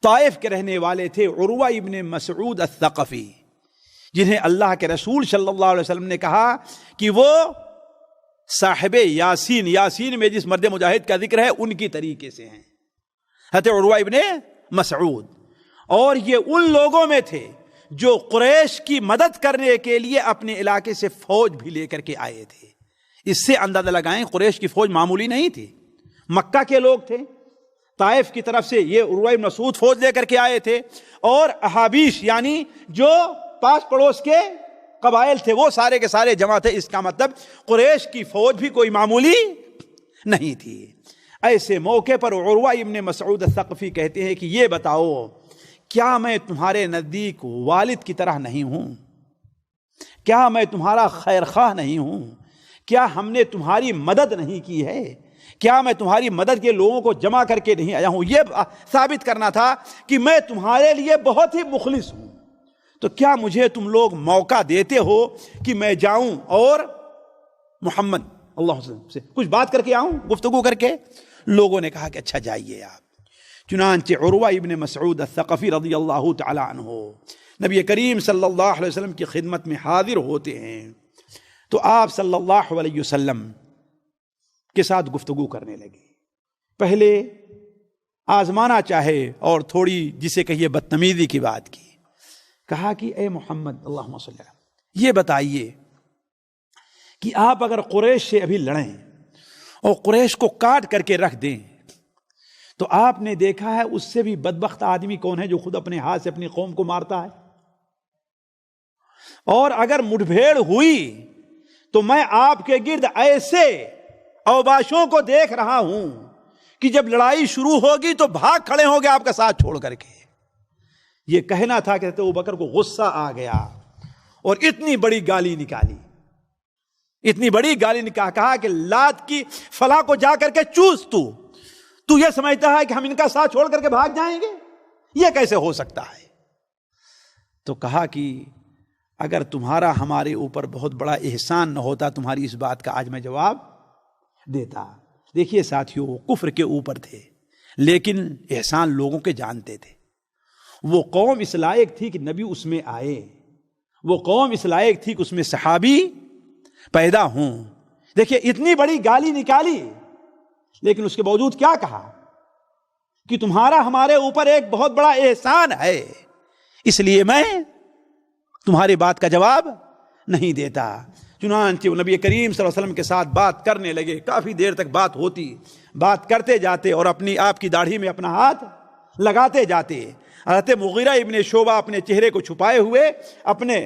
B: طائف کے رہنے والے تھے، عروہ ابن مسعود الثقفی، جنہیں اللہ کے رسول صلی اللہ علیہ وسلم نے کہا کہ وہ صاحب یاسین میں جس مرد مجاہد کا ذکر ہے ان کی طریقے سے ہیں، حضرت عروہ ابن مسعود۔ اور یہ ان لوگوں میں تھے جو قریش کی مدد کرنے کے لیے اپنے علاقے سے فوج بھی لے کر کے آئے تھے۔ اس سے اندازہ لگائیں قریش کی فوج معمولی نہیں تھی، مکہ کے لوگ تھے، طائف کی طرف سے یہ عروہ ابن مسعود فوج لے کر کے آئے تھے، اور احابیش یعنی جو پاس پڑوس کے قبائل تھے وہ سارے کے سارے جمع تھے۔ اس کا مطلب قریش کی فوج بھی کوئی معمولی نہیں تھی۔ ایسے موقع پر عروہ ابن مسعود الثقفی کہتے ہیں کہ یہ بتاؤ، کیا میں تمہارے نزدیک والد کی طرح نہیں ہوں؟ کیا میں تمہارا خیر خواہ نہیں ہوں؟ کیا ہم نے تمہاری مدد نہیں کی ہے؟ کیا میں تمہاری مدد کے لوگوں کو جمع کر کے نہیں آیا ہوں؟ یہ ثابت کرنا تھا کہ میں تمہارے لیے بہت ہی مخلص ہوں۔ تو کیا مجھے تم لوگ موقع دیتے ہو کہ میں جاؤں اور محمد اللہ علیہ وسلم سے کچھ بات کر کے آؤں، گفتگو کر کے؟ لوگوں نے کہا کہ اچھا جائیے آپ۔ چنانچہ عروہ ابن مسعود الثقفی رضی اللہ تعالی عنہ نبی کریم صلی اللہ علیہ وسلم کی خدمت میں حاضر ہوتے ہیں، تو آپ صلی اللہ علیہ وسلم کے ساتھ گفتگو کرنے لگے۔ پہلے آزمانا چاہے اور تھوڑی جسے کہیے بدتمیزی کی بات کی، کہا کہ اے محمد اللہم صلی اللہ علیہ وسلم، یہ بتائیے کہ آپ اگر قریش سے ابھی لڑیں اور قریش کو کاٹ کر کے رکھ دیں تو آپ نے دیکھا ہے اس سے بھی بدبخت آدمی کون ہے جو خود اپنے ہاتھ سے اپنی قوم کو مارتا ہے؟ اور اگر مٹبھیڑ ہوئی تو میں آپ کے گرد ایسے اوباشوں کو دیکھ رہا ہوں کہ جب لڑائی شروع ہوگی تو بھاگ کھڑے ہوں گے آپ کا ساتھ چھوڑ کر کے۔ یہ کہنا تھا کہ حضرت ابوبکر کو غصہ آ گیا اور اتنی بڑی گالی نکالی، کہا کہ لات کی فلاں کو جا کر کے چوس، تو یہ سمجھتا ہے کہ ہم ان کا ساتھ چھوڑ کر کے بھاگ جائیں گے؟ یہ کیسے ہو سکتا ہے؟ تو کہا کہ اگر تمہارا ہمارے اوپر بہت بڑا احسان نہ ہوتا تمہاری اس بات کا آج میں جواب دیتا۔ دیکھیے ساتھیوں، وہ کفر کے اوپر تھے لیکن احسان لوگوں کے جانتے تھے۔ وہ قوم اس لائق تھی کہ نبی اس میں آئے، وہ قوم اس لائق تھی کہ اس میں صحابی پیدا ہوں۔ دیکھیے اتنی بڑی گالی نکالی لیکن اس کے باوجود کیا کہا کہ تمہارا ہمارے اوپر ایک بہت بڑا احسان ہے، اس لیے میں تمہاری بات کا جواب نہیں دیتا۔ چنانچہ نبی کریم صلی اللہ علیہ وسلم کے ساتھ بات کرنے لگے، کافی دیر تک بات ہوتی، بات کرتے جاتے اور اپنی آپ کی داڑھی میں اپنا ہاتھ لگاتے جاتے۔ حضرت مغیرہ ابن شعبہ اپنے چہرے کو چھپائے ہوئے اپنے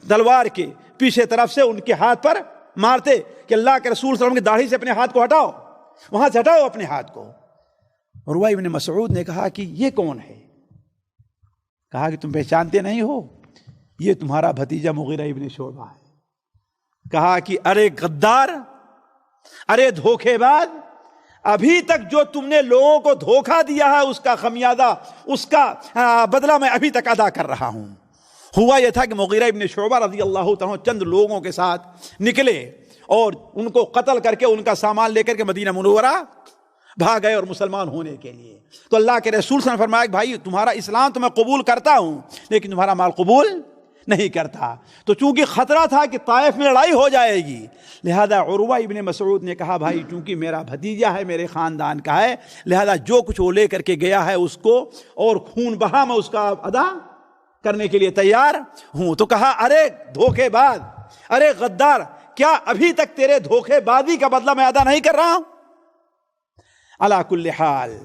B: تلوار کے پیچھے طرف سے ان کے ہاتھ پر مارتے کہ اللہ کے رسول صلی اللہ علیہ وسلم کی داڑھی سے اپنے ہاتھ کو ہٹاؤ، وہاں سے ہٹاؤ اپنے ہاتھ کو۔ عروہ ابن مسعود نے کہا کہ یہ کون ہے؟ کہا کہ تم پہچانتے نہیں ہو، یہ تمہارا بھتیجا مغیرہ ابن شعبہ ہے۔ کہا کہ ارے غدار، ارے دھوکے باز، ابھی تک جو تم نے لوگوں کو دھوکہ دیا ہے اس کا خمیازہ، اس کا بدلہ میں ابھی تک ادا کر رہا ہوں۔ ہوا یہ تھا کہ مغیرہ ابن شعبہ رضی اللہ تعالیٰ چند لوگوں کے ساتھ نکلے اور ان کو قتل کر کے ان کا سامان لے کر کے مدینہ منورہ بھاگ گئے اور مسلمان ہونے کے لیے. تو اللہ کے رسول صلی اللہ علیہ وسلم نے فرمایا کہ بھائی تمہارا اسلام تو میں قبول کرتا ہوں لیکن تمہارا مال قبول نہیں کرتا. تو چونکہ خطرہ تھا کہ طائف میں لڑائی ہو جائے گی، لہذا عروہ ابن مسعود نے کہا بھائی چونکہ میرا بھتیجا ہے، میرے خاندان کا ہے، لہذا جو کچھ وہ لے کر کے گیا ہے اس کو اور خون بہا میں اس کا ادا کرنے کے لیے تیار ہوں. تو کہا ارے دھوکے باز، ارے غدار، کیا ابھی تک تیرے دھوکے بازی کا بدلہ میں ادا نہیں کر رہا ہوں؟ علا کل حال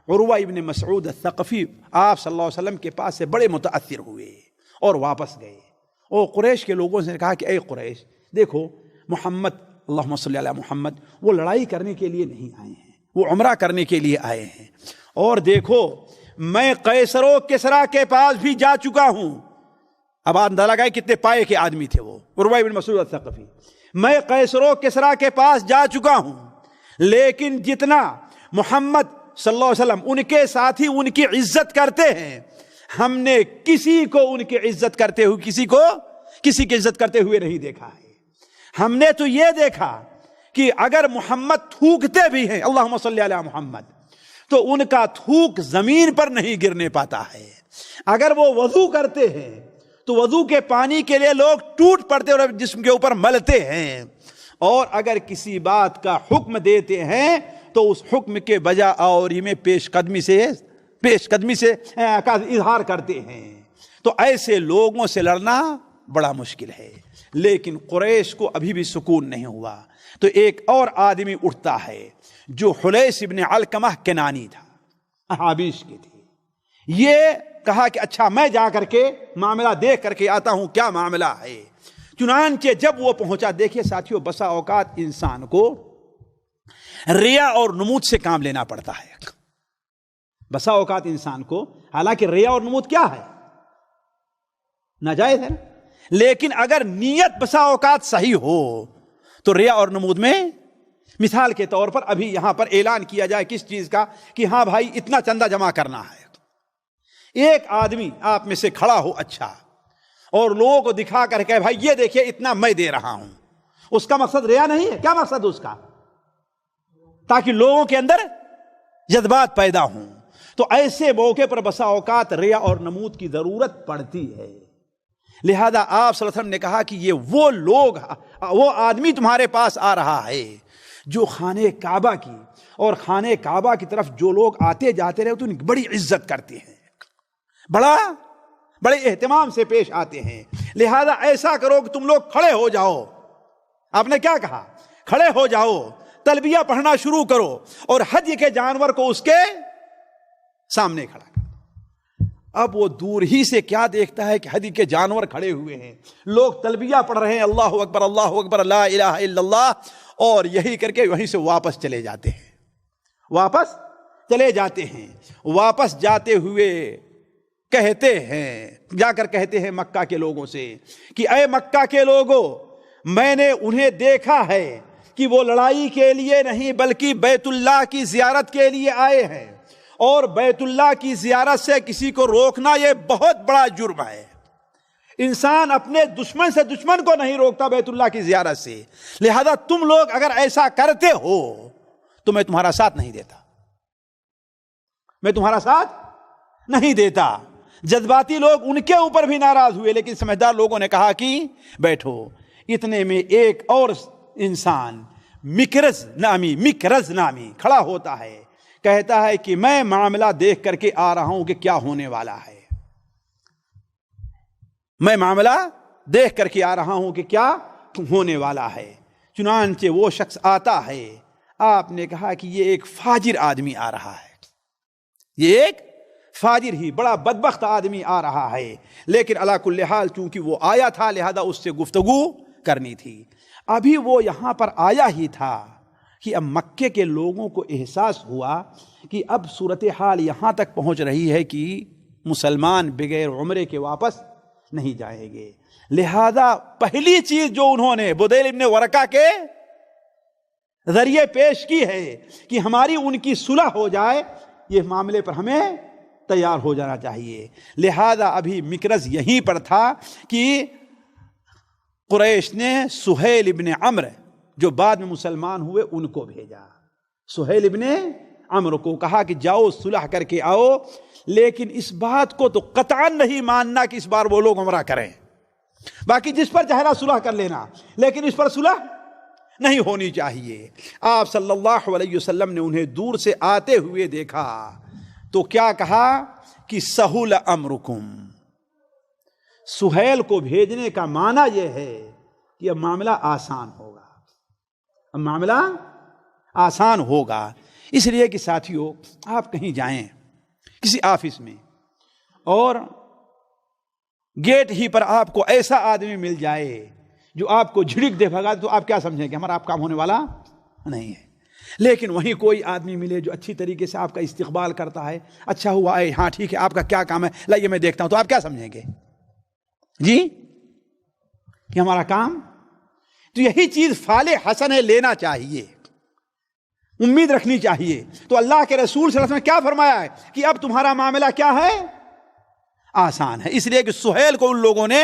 B: عروہ ابن مسعود الثقفی آپ صلی اللہ علیہ وسلم کے پاس سے بڑے متاثر ہوئے اور واپس گئے. اور قریش کے لوگوں سے کہا کہ اے قریش، دیکھو محمد اللہم صلی علی محمد وہ لڑائی کرنے کے لیے نہیں آئے ہیں، وہ عمرہ کرنے کے لیے آئے ہیں. اور دیکھو میں قیصر و کسریٰ کے پاس بھی جا چکا ہوں. اب اندازہ لگائے کتنے پائے کے آدمی تھے وہ عروہ ابن مسعود الثقفی. میں قیصر و کسریٰ کے پاس جا چکا ہوں لیکن جتنا محمد صلی اللہ علیہ وسلم ان کے ساتھی ان کی عزت کرتے ہیں، ہم نے کسی کو ان کی عزت کرتے ہوئے کسی کی عزت کرتے ہوئے نہیں دیکھا ہے. ہم نے تو یہ دیکھا کہ اگر محمد تھوکتے بھی ہیں اللہم صلی علی محمد تو ان کا تھوک زمین پر نہیں گرنے پاتا ہے. اگر وہ وضو کرتے ہیں تو وضو کے پانی کے لیے لوگ ٹوٹ پڑتے اور جسم کے اوپر ملتے ہیں. اور اگر کسی بات کا حکم دیتے ہیں تو اس حکم کے بجا آوری میں پیش قدمی سے کا اظہار کرتے ہیں. تو ایسے لوگوں سے لڑنا بڑا مشکل ہے. لیکن قریش کو ابھی بھی سکون نہیں ہوا. تو ایک اور آدمی اٹھتا ہے جو حلیس ابن علقمہ کنانی تھا، احابیش کی تھی. یہ کہا کہ اچھا میں جا کر کے معاملہ دیکھ کر کے آتا ہوں کیا معاملہ ہے. چنانچہ جب وہ پہنچا، دیکھیے ساتھیوں بسا اوقات انسان کو ریا اور نمود سے کام لینا پڑتا ہے. بسا اوقات انسان کو، حالانکہ ریا اور نمود کیا ہے؟ ناجائز ہے نا، لیکن اگر نیت بسا اوقات صحیح ہو تو ریا اور نمود میں، مثال کے طور پر ابھی یہاں پر اعلان کیا جائے کس چیز کا کہ ہاں بھائی اتنا چندہ جمع کرنا ہے. ایک آدمی آپ میں سے کھڑا ہو اچھا اور لوگوں کو دکھا کر کہ بھائی یہ دیکھیے اتنا میں دے رہا ہوں، اس کا مقصد ریا نہیں ہے. کیا مقصد اس کا؟ تاکہ لوگوں کے اندر جذبات پیدا ہوں. تو ایسے موقع پر بسا اوقات ریا اور نمود کی ضرورت پڑتی ہے. لہذا آپ صلی اللہ علیہ وسلم نے کہا کہ یہ وہ آدمی تمہارے پاس آ رہا ہے جو خانہ کعبہ کی اور خانہ کعبہ کی طرف جو لوگ آتے جاتے رہے تو ان کی بڑی عزت کرتے ہیں، بڑے اہتمام سے پیش آتے ہیں. لہذا ایسا کرو کہ تم لوگ کھڑے ہو جاؤ. آپ نے کیا کہا؟ کھڑے ہو جاؤ، تلبیہ پڑھنا شروع کرو اور حج کے جانور کو اس کے سامنے کھڑا کر. اب وہ دور ہی سے کیا دیکھتا ہے کہ حج کے جانور کھڑے ہوئے ہیں، لوگ تلبیہ پڑھ رہے ہیں اللہ اکبر لا الہ الا اللہ، اور یہی کر کے وہیں سے واپس چلے جاتے ہیں. واپس جاتے ہوئے کہتے ہیں مکہ کے لوگوں سے کہ اے مکہ کے لوگوں، میں نے انہیں دیکھا ہے کہ وہ لڑائی کے لیے نہیں بلکہ بیت اللہ کی زیارت کے لیے آئے ہیں، اور بیت اللہ کی زیارت سے کسی کو روکنا یہ بہت بڑا جرم ہے. انسان اپنے دشمن سے دشمن کو نہیں روکتا بیت اللہ کی زیارت سے. لہذا تم لوگ اگر ایسا کرتے ہو تو میں تمہارا ساتھ نہیں دیتا. جذباتی لوگ ان کے اوپر بھی ناراض ہوئے، لیکن سمجھدار لوگوں نے کہا کہ بیٹھو. اتنے میں ایک اور انسان مکرز نامی کھڑا ہوتا ہے، کہتا ہے کہ میں معاملہ دیکھ کر کے آ رہا ہوں کہ کیا ہونے والا ہے. چنانچہ وہ شخص آتا ہے. آپ نے کہا کہ یہ ایک فاجر آدمی آ رہا ہے، یہ ایک فاجر ہی بڑا بدبخت آدمی آ رہا ہے. لیکن علی کل حال چونکہ وہ آیا تھا لہذا اس سے گفتگو کرنی تھی. ابھی وہ یہاں پر آیا ہی تھا کہ اب مکے کے لوگوں کو احساس ہوا کہ اب صورتحال یہاں تک پہنچ رہی ہے کہ مسلمان بغیر عمرے کے واپس نہیں جائیں گے. لہذا پہلی چیز جو انہوں نے بدیل ابن ورقہ کے ذریعے پیش کی ہے کہ ہماری ان کی صلح ہو جائے، یہ معاملے پر ہمیں تیار ہو جانا چاہیے. لہذا ابھی مکرز یہیں پر تھا کہ قریش نے سہیل ابن عمرو جو بعد میں مسلمان ہوئے ان کو بھیجا. سہیل ابن عمرو کو کہا کہ جاؤ صلح کر کے آؤ، لیکن اس بات کو تو قطعاً نہیں ماننا کہ اس بار وہ لوگ عمرہ کریں، باقی جس پر چہرہ صلح کر لینا، لیکن اس پر صلح نہیں ہونی چاہیے۔ آپ صلی اللہ علیہ وسلم نے انہیں دور سے آتے ہوئے دیکھا تو کیا کہا کہ سہول امرکم، سہیل کو بھیجنے کا معنی یہ ہے کہ اب معاملہ آسان ہوگا، اب معاملہ آسان ہوگا۔ اس لیے کہ ساتھیو، آپ کہیں جائیں کسی آفس میں اور گیٹ ہی پر آپ کو ایسا آدمی مل جائے جو آپ کو جھڑک دے بھگا، تو آپ کیا سمجھیں کہ ہمارا آپ کام ہونے والا نہیں ہے۔ لیکن وہیں کوئی آدمی ملے جو اچھی طریقے سے آپ کا استقبال کرتا ہے، اچھا ہوا آئے، ہاں ٹھیک ہے، آپ کا کیا کام ہے، لائیے میں دیکھتا ہوں، تو آپ کیا سمجھیں گے جی کہ ہمارا کام؟ تو یہی چیز فعال حسن ہے، لینا چاہیے، امید رکھنی چاہیے۔ تو اللہ کے رسول صلی اللہ علیہ وسلم نے کیا فرمایا ہے کہ اب تمہارا معاملہ کیا ہے؟ آسان ہے، اس لیے کہ سہیل کو ان لوگوں نے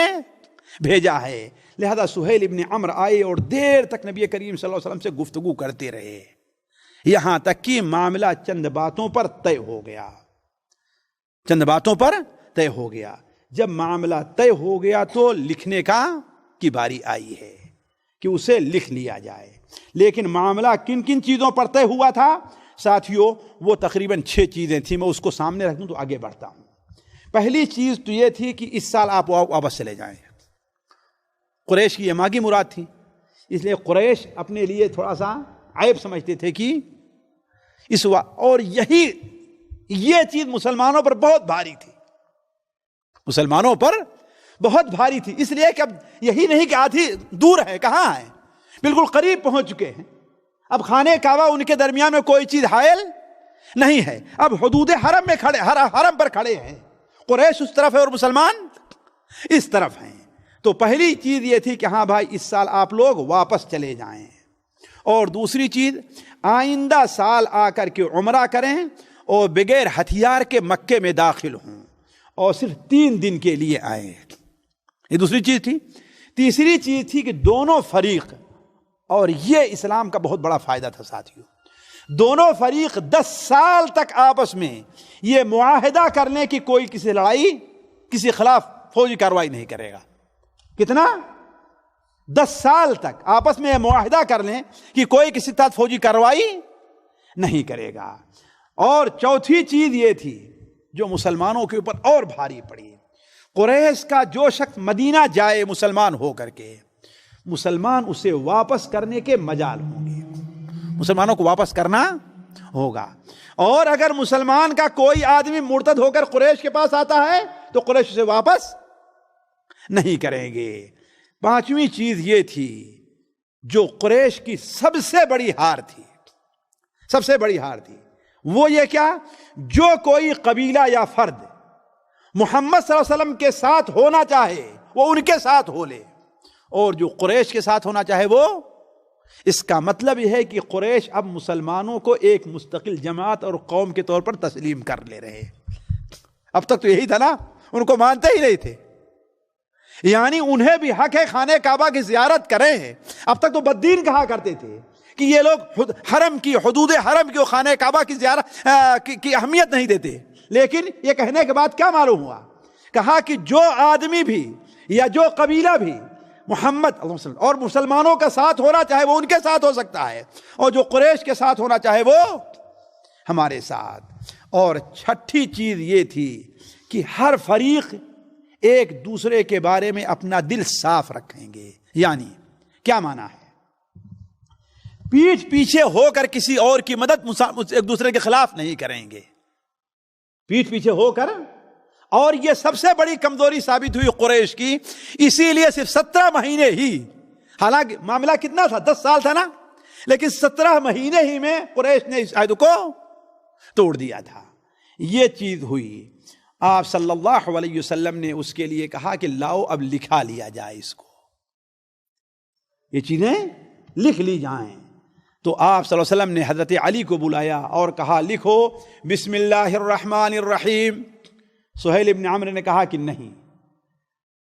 B: بھیجا ہے۔ لہذا سہیل ابن عمرو آئے اور دیر تک نبی کریم صلی اللہ علیہ وسلم سے گفتگو کرتے رہے، یہاں تک کہ معاملہ چند باتوں پر طے ہو گیا، چند باتوں پر طے ہو گیا۔ جب معاملہ طے ہو گیا تو لکھنے کی باری آئی ہے کہ اسے لکھ لیا جائے۔ لیکن معاملہ کن کن چیزوں پر طے ہوا تھا ساتھیوں؟ وہ تقریباً 6 چیزیں تھیں، میں اس کو سامنے رکھ دوں تو آگے بڑھتا ہوں۔ پہلی چیز تو یہ تھی کہ اس سال آپ واپس چلے جائیں۔ قریش کی یہ ماگی مراد تھی، اس لیے قریش اپنے لیے تھوڑا سا عیب سمجھتے تھے کہ اور یہ چیز مسلمانوں پر بہت بھاری تھی، مسلمانوں پر بہت بھاری تھی، اس لیے کہ اب یہی نہیں کہ آدھی دور ہے، کہاں ہے، بالکل قریب پہنچ چکے ہیں۔ اب خانہ کعبہ ان کے درمیان میں کوئی چیز حائل نہیں ہے، اب حدود حرم میں کھڑے، حرم پر کھڑے ہیں، قریش اس طرف ہے اور مسلمان اس طرف ہیں۔ تو پہلی چیز یہ تھی کہ ہاں بھائی اس سال آپ لوگ واپس چلے جائیں، اور دوسری چیز آئندہ سال آ کر کے عمرہ کریں اور بغیر ہتھیار کے مکے میں داخل ہوں اور صرف 3 دن کے لیے آئیں۔ یہ دوسری چیز تھی۔ تیسری چیز تھی کہ دونوں فریق، اور یہ اسلام کا بہت بڑا فائدہ تھا ساتھیوں، دونوں فریق 10 سال تک آپس میں یہ معاہدہ کر لیں کہ کوئی کسی لڑائی، کسی خلاف فوجی کارروائی نہیں کرے گا۔ کتنا؟ 10 سال تک آپس میں یہ معاہدہ کر لیں کہ کوئی کسی تحت فوجی کارروائی نہیں کرے گا۔ اور چوتھی چیز یہ تھی جو مسلمانوں کے اوپر اور بھاری پڑی، قریش کا جو شخص مدینہ جائے مسلمان ہو کر کے، مسلمان اسے واپس کرنے کے مجال ہوں گے، مسلمانوں کو واپس کرنا ہوگا۔ اور اگر مسلمان کا کوئی آدمی مرتد ہو کر قریش کے پاس آتا ہے تو قریش اسے واپس نہیں کریں گے۔ 5ویں چیز یہ تھی جو قریش کی سب سے بڑی ہار تھی، سب سے بڑی ہار تھی، وہ یہ کیا؟ جو کوئی قبیلہ یا فرد محمد صلی اللہ علیہ وسلم کے ساتھ ہونا چاہے وہ ان کے ساتھ ہو لے، اور جو قریش کے ساتھ ہونا چاہے وہ، اس کا مطلب یہ ہے کہ قریش اب مسلمانوں کو ایک مستقل جماعت اور قوم کے طور پر تسلیم کر لے رہے۔ اب تک تو یہی تھا نا، ان کو مانتے ہی نہیں تھے، یعنی انہیں بھی حق ہے خانہ کعبہ کی زیارت کریں۔ اب تک تو بددین کہا کرتے تھے کہ یہ لوگ حرم کی، حدود حرم کی، خانہ کعبہ کی زیارت کی اہمیت نہیں دیتے، لیکن یہ کہنے کے بعد کیا معلوم ہوا؟ کہا کہ جو آدمی بھی یا جو قبیلہ بھی محمد اور مسلمانوں کا ساتھ ہونا چاہے وہ ان کے ساتھ ہو سکتا ہے، اور جو قریش کے ساتھ ہونا چاہے وہ ہمارے ساتھ۔ اور 6ٹھی چیز یہ تھی کہ ہر فریق ایک دوسرے کے بارے میں اپنا دل صاف رکھیں گے۔ یعنی کیا معنی ہے؟ پیٹھ پیچھے ہو کر کسی اور کی مدد ایک دوسرے کے خلاف نہیں کریں گے، پیٹھ پیچھے ہو کر۔ اور یہ سب سے بڑی کمزوری ثابت ہوئی قریش کی، اسی لیے صرف 17 مہینے ہی، حالانکہ معاملہ کتنا تھا، 10 سال تھا نا، لیکن 17 مہینے ہی میں قریش نے اس عہد کو توڑ دیا تھا۔ یہ چیز ہوئی۔ آپ صلی اللہ علیہ وسلم نے اس کے لیے کہا کہ لاؤ اب لکھا لیا جائے، اس کو، یہ چیزیں لکھ لی جائیں۔ تو آپ صلی اللہ علیہ وسلم نے حضرت علی کو بلایا اور کہا لکھو بسم اللہ الرحمن الرحیم۔ سہیل ابن عمرو نے کہا کہ نہیں،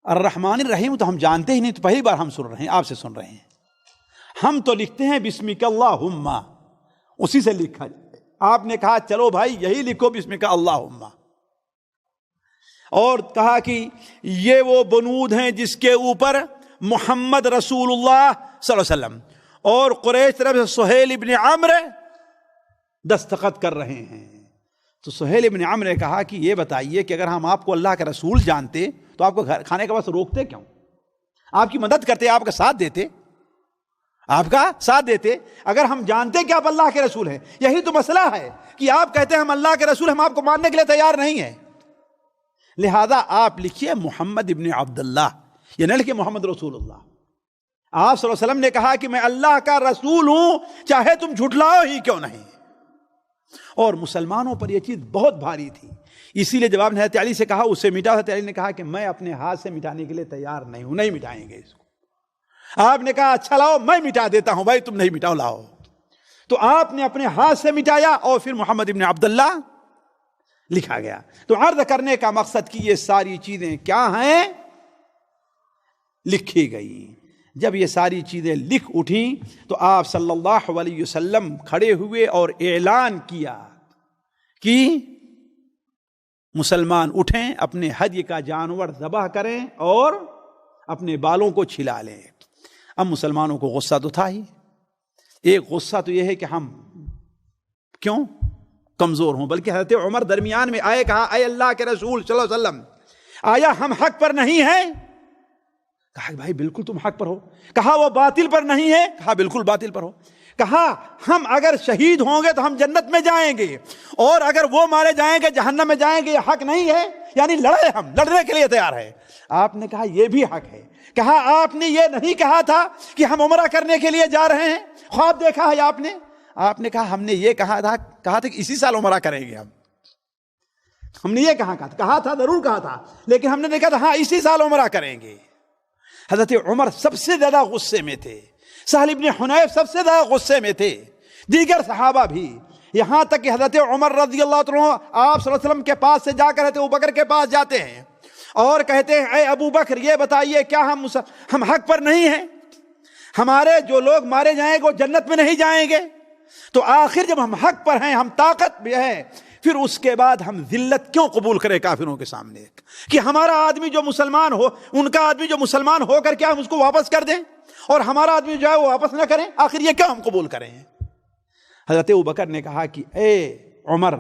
B: الرحمن الرحیم تو ہم جانتے ہی نہیں، تو پہلی بار ہم سن رہے ہیں، آپ سے سن رہے ہیں، ہم تو لکھتے ہیں بسمک اللہم، اسی سے لکھا آپ نے کہا چلو بھائی یہی لکھو بسم کا اللہم، اور کہا کہ یہ وہ بنود ہیں جس کے اوپر محمد رسول اللہ صلی اللہ علیہ وسلم اور قریش طرف سے سہیل ابن عمرو دستخط کر رہے ہیں۔ تو سہیل ابن عمرو نے کہا کہ یہ بتائیے کہ اگر ہم آپ کو اللہ کے رسول جانتے تو آپ کو گھر کھانے کے بعد روکتے کیوں؟ آپ کی مدد کرتے، آپ کا ساتھ دیتے، آپ کا ساتھ دیتے اگر ہم جانتے کہ آپ اللہ کے رسول ہیں۔ یہی تو مسئلہ ہے کہ آپ کہتے ہیں ہم اللہ کے رسول، ہم آپ کو ماننے کے لیے تیار نہیں ہیں۔ لہذا آپ لکھیے محمد ابن عبداللہ، یہ نہ لکھیے محمد رسول اللہ۔ آپ صلی اللہ علیہ وسلم نے کہا کہ میں اللہ کا رسول ہوں، چاہے تم جھٹلاؤ ہی کیوں نہیں۔ اور مسلمانوں پر یہ چیز بہت بھاری تھی، اسی لیے جب آپ نے حضرت علی سے کہا اس سے مٹا، حضرت علی نے کہا کہ میں اپنے ہاتھ سے مٹانے کے لیے تیار نہیں ہوں، نہیں مٹائیں گے اس کو۔ آپ نے کہا اچھا لاؤ میں مٹا دیتا ہوں، بھائی تم نہیں مٹاؤ، لاؤ۔ تو آپ نے اپنے ہاتھ سے مٹایا اور پھر محمد ابن عبداللہ لکھا گیا۔ تو عرض کرنے کا مقصد کہ یہ ساری چیزیں کیا ہیں، لکھی گئی۔ جب یہ ساری چیزیں لکھ اٹھیں تو آپ صلی اللہ علیہ وسلم کھڑے ہوئے اور اعلان کیا کہ مسلمان اٹھیں، اپنے حج کا جانور ذبح کریں اور اپنے بالوں کو چھلا لیں۔ اب مسلمانوں کو غصہ تو تھا ہی، ایک غصہ تو یہ ہے کہ ہم کیوں کمزور ہوں، بلکہ حضرت عمر درمیان میں آئے، کہا اے اللہ کے رسول صلی اللہ علیہ وسلم آیا ہم حق پر نہیں ہیں؟ کہا بھائی بالکل تم حق پر ہو۔ کہا وہ باطل پر نہیں ہے؟ کہا بالکل باطل پر ہو۔ کہا ہم اگر شہید ہوں گے تو ہم جنت میں جائیں گے، اور اگر وہ مارے جائیں گے جہنم میں جائیں گے، یہ حق نہیں ہے؟ یعنی لڑے، ہم لڑنے کے لیے تیار ہے۔ آپ نے کہا یہ بھی حق ہے۔ کہا آپ نے یہ نہیں کہا تھا کہ ہم عمرہ کرنے کے لیے جا رہے ہیں، خواب دیکھا ہے آپ نے؟ آپ نے کہا ہم نے یہ کہا تھا کہ اسی سال عمرہ کریں گے، ہم نے یہ کہا تھا ضرور کہا تھا، لیکن ہم نے نہیں کہا تھا ہاں اسی سال عمرہ کریں گے۔ حضرت عمر سب سے زیادہ غصے میں تھے، سہل ابن حنیف سب سے زیادہ غصے میں تھے، دیگر صحابہ بھی، یہاں تک کہ حضرت عمر رضی اللہ عنہ آپ صلی اللہ علیہ وسلم کے پاس سے جا کر حضرت ابوبکر کے پاس جاتے ہیں اور کہتے ہیں اے ابو بکر یہ بتائیے کیا ہم حق پر نہیں ہیں؟ ہمارے جو لوگ مارے جائیں گے وہ جنت میں نہیں جائیں گے؟ تو آخر جب ہم حق پر ہیں، ہم طاقت بھی ہے، پھر اس کے بعد ہم ذلت کیوں قبول کریں کافروں کے سامنے؟ کہ ہمارا آدمی جو مسلمان ہو، ان کا آدمی جو مسلمان ہو کر کیا ہم اس کو واپس کر دیں، اور ہمارا آدمی جو ہے وہ واپس نہ کریں؟ آخر یہ کیوں ہم قبول کریں؟ حضرت ابوبکر نے کہا کہ اے عمر،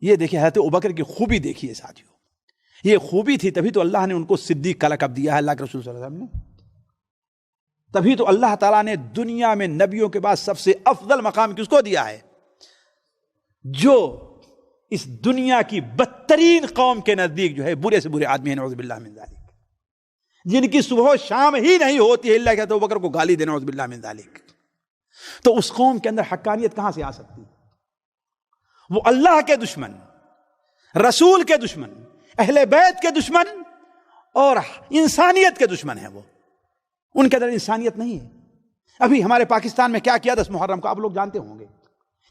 B: یہ دیکھیے حضرت ابوبکر کی خوبی دیکھیے ساتھیوں، یہ خوبی تھی تبھی تو اللہ نے ان کو صدیق کا لقب دیا ہے، اللہ کے رسول صلی اللہ علیہ وسلم نے، تبھی تو اللہ تعالیٰ نے دنیا میں نبیوں کے بعد سب سے افضل مقام کس کو دیا ہے؟ جو اس دنیا کی بدترین قوم کے نزدیک جو ہے برے سے برے آدمی ہیں، نعوذ باللہ من ذالک، جن کی صبح و شام ہی نہیں ہوتی ہے اللہ کہتے ہیں ابوبکر کو گالی دینا، نعوذ باللہ من ذالک۔ تو اس قوم کے اندر حقانیت کہاں سے آ سکتی؟ وہ اللہ کے دشمن، رسول کے دشمن، اہل بیت کے دشمن اور انسانیت کے دشمن ہیں، وہ ان کے اندر انسانیت نہیں ہے۔ ابھی ہمارے پاکستان میں کیا کیا 10 محرم کو آپ لوگ جانتے ہوں گے،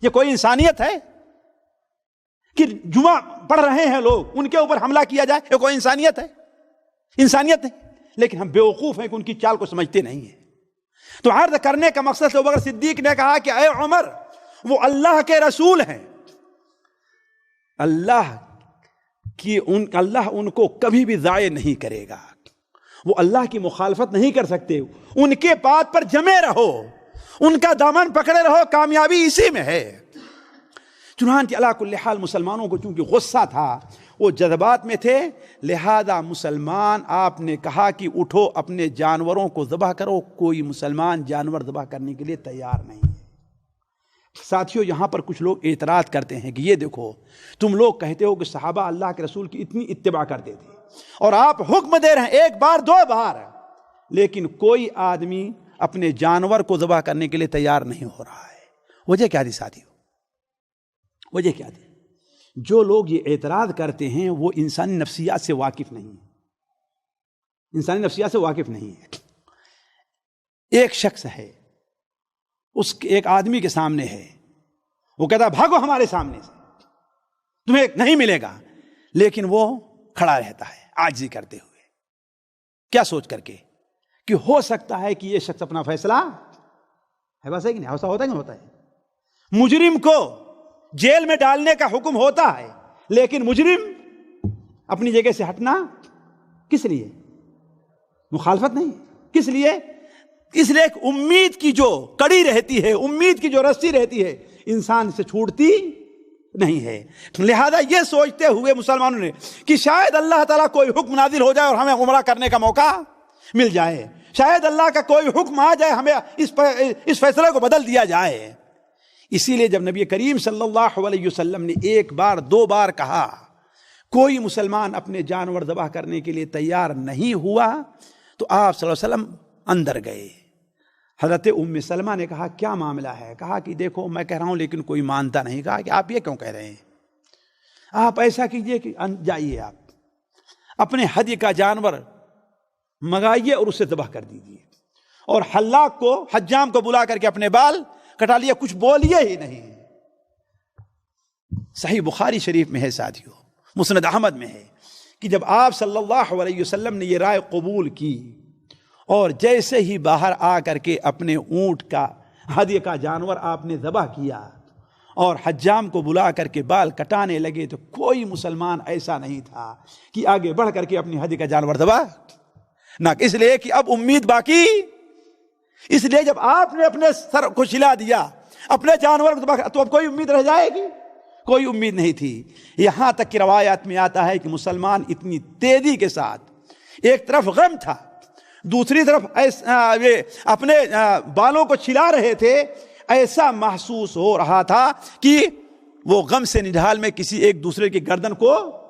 B: یہ کوئی انسانیت ہے کہ جمعہ پڑھ رہے ہیں لوگ ان کے اوپر حملہ کیا جائے؟ یہ کوئی انسانیت ہے؟ انسانیت نہیں، لیکن ہم بیوقوف ہیں کہ ان کی چال کو سمجھتے نہیں ہیں۔ تو عرض کرنے کا مقصد سے ابوبکر صدیق نے کہا کہ اے عمر، وہ اللہ کے رسول ہیں، اللہ ان کو کبھی بھی ضائع نہیں کرے گا، وہ اللہ کی مخالفت نہیں کر سکتے، ان کے بات پر جمے رہو، ان کا دامن پکڑے رہو، کامیابی اسی میں ہے۔ چنانچہ علی کل حال مسلمانوں کو چونکہ غصہ تھا، وہ جذبات میں تھے، لہذا مسلمان آپ نے کہا کہ اٹھو اپنے جانوروں کو ذبح کرو، کوئی مسلمان جانور ذبح کرنے کے لیے تیار نہیں ہے۔ ساتھیوں یہاں پر کچھ لوگ اعتراض کرتے ہیں کہ یہ دیکھو تم لوگ کہتے ہو کہ صحابہ اللہ کے رسول کی اتنی اتباع کرتے تھے اور آپ حکم دے رہے ہیں ایک بار 2 بار، لیکن کوئی آدمی اپنے جانور کو ذبح کرنے کے لیے تیار نہیں ہو رہا ہے، وجہ کیا تھی ساتھیوں؟ وجہ کیا تھی؟ جو لوگ یہ اعتراض کرتے ہیں وہ انسانی نفسیات سے واقف نہیں ہیں، انسانی نفسیات سے واقف نہیں ہے۔ ایک شخص ہے، ایک آدمی کے سامنے ہے، وہ کہتا ہے بھاگو ہمارے سامنے سے، تمہیں نہیں ملے گا، لیکن وہ کھڑا رہتا ہے عاجزی کرتے ہوئے، کیا سوچ کر کے کہ ہو سکتا ہے کہ یہ شخص اپنا فیصلہ ہے، بس ہے کہ نہیں؟ ایسا ہوتا ہے کہ نہیں ہوتا ہے؟ مجرم کو جیل میں ڈالنے کا حکم ہوتا ہے، لیکن مجرم اپنی جگہ سے ہٹنا کس لیے؟ مخالفت نہیں، کس لیے؟ اس لیے کہ امید کی جو کڑی رہتی ہے، امید کی جو رسی رہتی ہے، انسان سے چھوٹتی نہیں ہے۔ لہذا یہ سوچتے ہوئے مسلمانوں نے کہ شاید اللہ تعالیٰ کوئی حکم نازل ہو جائے اور ہمیں عمرہ کرنے کا موقع مل جائے، شاید اللہ کا کوئی حکم آ جائے، ہمیں اس فیصلے کو بدل دیا جائے۔ اسی لیے جب نبی کریم صلی اللہ علیہ وسلم نے ایک بار دو بار کہا کوئی مسلمان اپنے جانور ذبح کرنے کے لیے تیار نہیں ہوا تو آپ صلی اللہ علیہ وسلم اندر گئے۔ حضرت ام سلمہ نے کہا کیا معاملہ ہے؟ کہا کہ دیکھو میں کہہ رہا ہوں لیکن کوئی مانتا نہیں۔ کہا کہ آپ یہ کیوں کہہ رہے ہیں؟ آپ ایسا کیجئے کہ جائیے آپ اپنے ہدی کا جانور منگائیے اور اسے ذبح کر دیجیے، اور حلاق کو حجام کو بلا کر کے اپنے بال کٹا لیے، کچھ بولیے ہی نہیں۔ صحیح بخاری شریف میں ہے ساتھیو، مسند احمد میں ہے کہ جب آپ صلی اللہ علیہ وسلم نے یہ رائے قبول کی اور جیسے ہی باہر آ کر کے اپنے اونٹ کا ہدیہ کا جانور آپ نے ذبح کیا اور حجام کو بلا کر کے بال کٹانے لگے تو کوئی مسلمان ایسا نہیں تھا کہ آگے بڑھ کر کے اپنی ہدیہ کا جانور ذبح نہ، اس لیے کہ اب امید باقی۔ اس لیے جب آپ نے اپنے سر کو چھلا دیا، اپنے جانور کو ذبح، تو اب کوئی امید رہ جائے گی؟ کوئی امید نہیں تھی۔ یہاں تک کہ روایات میں آتا ہے کہ مسلمان اتنی تیزی کے ساتھ، ایک طرف غم تھا، دوسری طرف اپنے بالوں کو چھلا رہے تھے، ایسا محسوس ہو رہا تھا کہ وہ غم سے نڈھال میں کسی ایک دوسرے کی گردن کو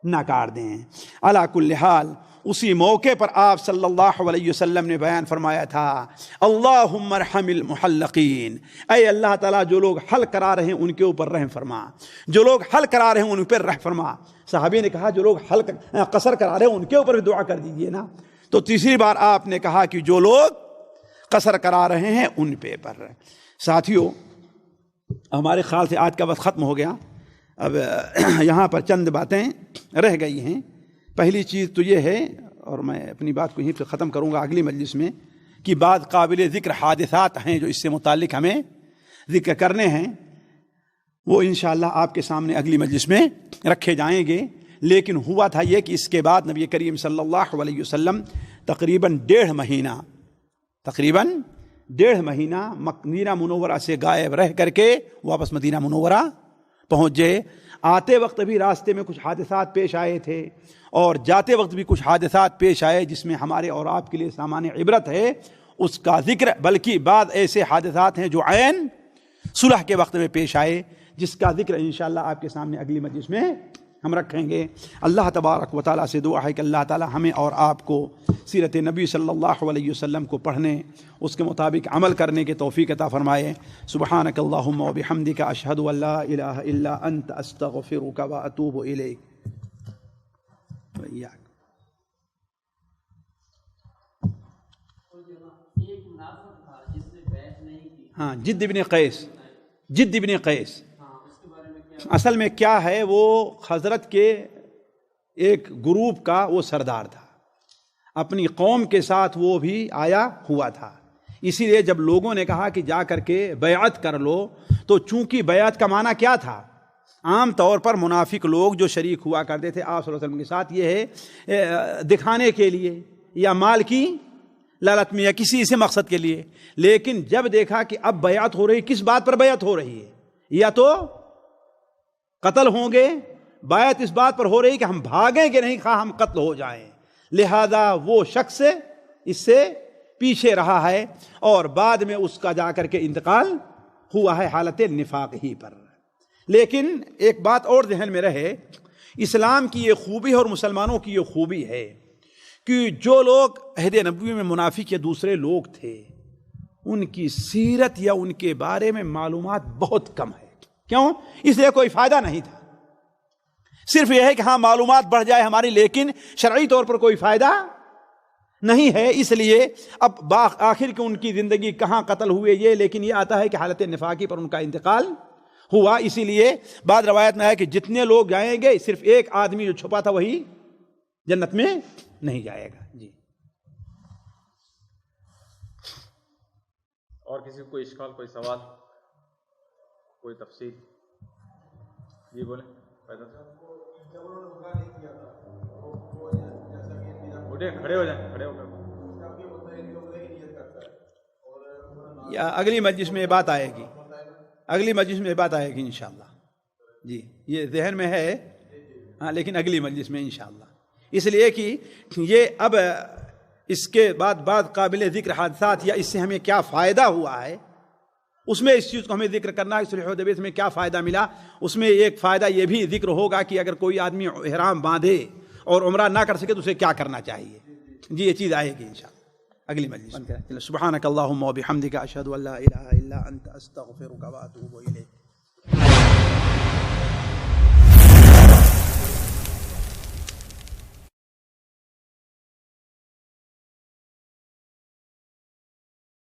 B: نہ کاٹ دیں۔ علی کل حال اسی موقع پر آپ صلی اللہ علیہ وسلم نے بیان فرمایا تھا اللہم ارحم المحلقین، اے اللہ تعالیٰ جو لوگ حلق کرا رہے ہیں ان کے اوپر رحم فرما، جو لوگ حلق کرا رہے ہیں ان پر رحم فرما۔ صحابی نے کہا جو لوگ حلق قصر کرا رہے ہیں ان کے اوپر بھی دعا کر دیجئے نا۔ تو تیسری بار آپ نے کہا کہ جو لوگ قصر کرا رہے ہیں ان پہ پر۔ ساتھیو ہمارے خیال سے آج کا وقت ختم ہو گیا، اب یہاں پر چند باتیں رہ گئی ہیں۔ پہلی چیز تو یہ ہے، اور میں اپنی بات کو یہیں پہ ختم کروں گا اگلی مجلس میں، کہ بعض قابل ذکر حادثات ہیں جو اس سے متعلق ہمیں ذکر کرنے ہیں، وہ انشاءاللہ آپ کے سامنے اگلی مجلس میں رکھے جائیں گے۔ لیکن ہوا تھا یہ کہ اس کے بعد نبی کریم صلی اللہ علیہ وسلم تقریباً ڈیڑھ مہینہ مدینہ منورہ سے غائب رہ کر کے واپس مدینہ منورہ پہنچ گئے۔ آتے وقت بھی راستے میں کچھ حادثات پیش آئے تھے اور جاتے وقت بھی کچھ حادثات پیش آئے جس میں ہمارے اور آپ کے لیے سامان عبرت ہے اس کا ذکر، بلکہ بعض ایسے حادثات ہیں جو عین صلح کے وقت میں پیش آئے جس کا ذکر انشاءاللہ آپ کے سامنے اگلی مجلس میں ہم رکھیں گے۔ اللہ تبارک و تعالیٰ سے دعا ہے کہ اللہ تعالیٰ ہمیں اور آپ کو سیرت نبی صلی اللہ علیہ وسلم کو پڑھنے، اس کے مطابق عمل کرنے کے توفیق عطا فرمائے۔ سبحانک اللہم و بحمدک، اشہد ان لا الہ الا انت، استغفرک و اتوب الیک۔ ہاں، جد بن قیس اصل میں کیا ہے، وہ حضرت کے ایک گروپ کا وہ سردار تھا، اپنی قوم کے ساتھ وہ بھی آیا ہوا تھا۔ اسی لیے جب لوگوں نے کہا کہ جا کر کے بیعت کر لو، تو چونکہ بیعت کا معنی کیا تھا، عام طور پر منافق لوگ جو شریک ہوا کرتے تھے آپ صلی اللہ علیہ وسلم کے ساتھ، یہ ہے دکھانے کے لیے یا مال کی لالچ میں یا کسی سے مقصد کے لیے۔ لیکن جب دیکھا کہ اب بیعت ہو رہی، کس بات پر بیعت ہو رہی ہے، یا تو قتل ہوں گے، بیعت اس بات پر ہو رہی کہ ہم بھاگیں کہ نہیں، خواہ ہم قتل ہو جائیں، لہذا وہ شخص اس سے پیچھے رہا ہے اور بعد میں اس کا جا کر کے انتقال ہوا ہے حالت نفاق ہی پر۔ لیکن ایک بات اور ذہن میں رہے، اسلام کی یہ خوبی اور مسلمانوں کی یہ خوبی ہے کہ جو لوگ عہد نبوی میں منافق یا دوسرے لوگ تھے ان کی سیرت یا ان کے بارے میں معلومات بہت کم ہے۔ کیوں؟ اس لیے کوئی فائدہ نہیں تھا، صرف یہ ہے کہ ہاں معلومات بڑھ جائے ہماری، لیکن شرعی طور پر کوئی فائدہ نہیں ہے۔ اس لیے اب آخر کی ان کی زندگی کہاں قتل ہوئے یہ، لیکن یہ آتا ہے کہ حالت نفاقی پر ان کا انتقال ہوا۔ اسی لیے بعض روایت میں ہے کہ جتنے لوگ جائیں گے صرف ایک آدمی جو چھپا تھا وہی جنت میں نہیں جائے گا۔ جی،
D: اور کسی کو کوئی اشکال، کوئی سوال، کوئی تفصیل؟ یہ بولیں اٹھے کھڑے ہو جائیں، کھڑے ہو کر
B: یا اگلی مجلس میں یہ بات آئے گی، اگلی مجلس میں یہ بات آئے گی انشاءاللہ. جی یہ ذہن میں ہے ہاں، لیکن اگلی مجلس میں انشاءاللہ. اس لیے کہ یہ اب اس کے بعد قابل ذکر حادثات یا اس سے ہمیں کیا فائدہ ہوا ہے، اس میں اس چیز کو ہمیں ذکر کرنا ہے. صلح حدیبیہ میں کیا فائدہ ملا، اس میں ایک فائدہ یہ بھی ذکر ہوگا کہ اگر کوئی آدمی احرام باندھے اور عمرہ نہ کر سکے تو اسے کیا کرنا چاہیے. جی یہ چیز آئے گی انشاءاللہ اگلی مجلس. سبحانک اللہم و بحمدک اشہد ان لا الہ الا انت استغفرک و اتوب الیک.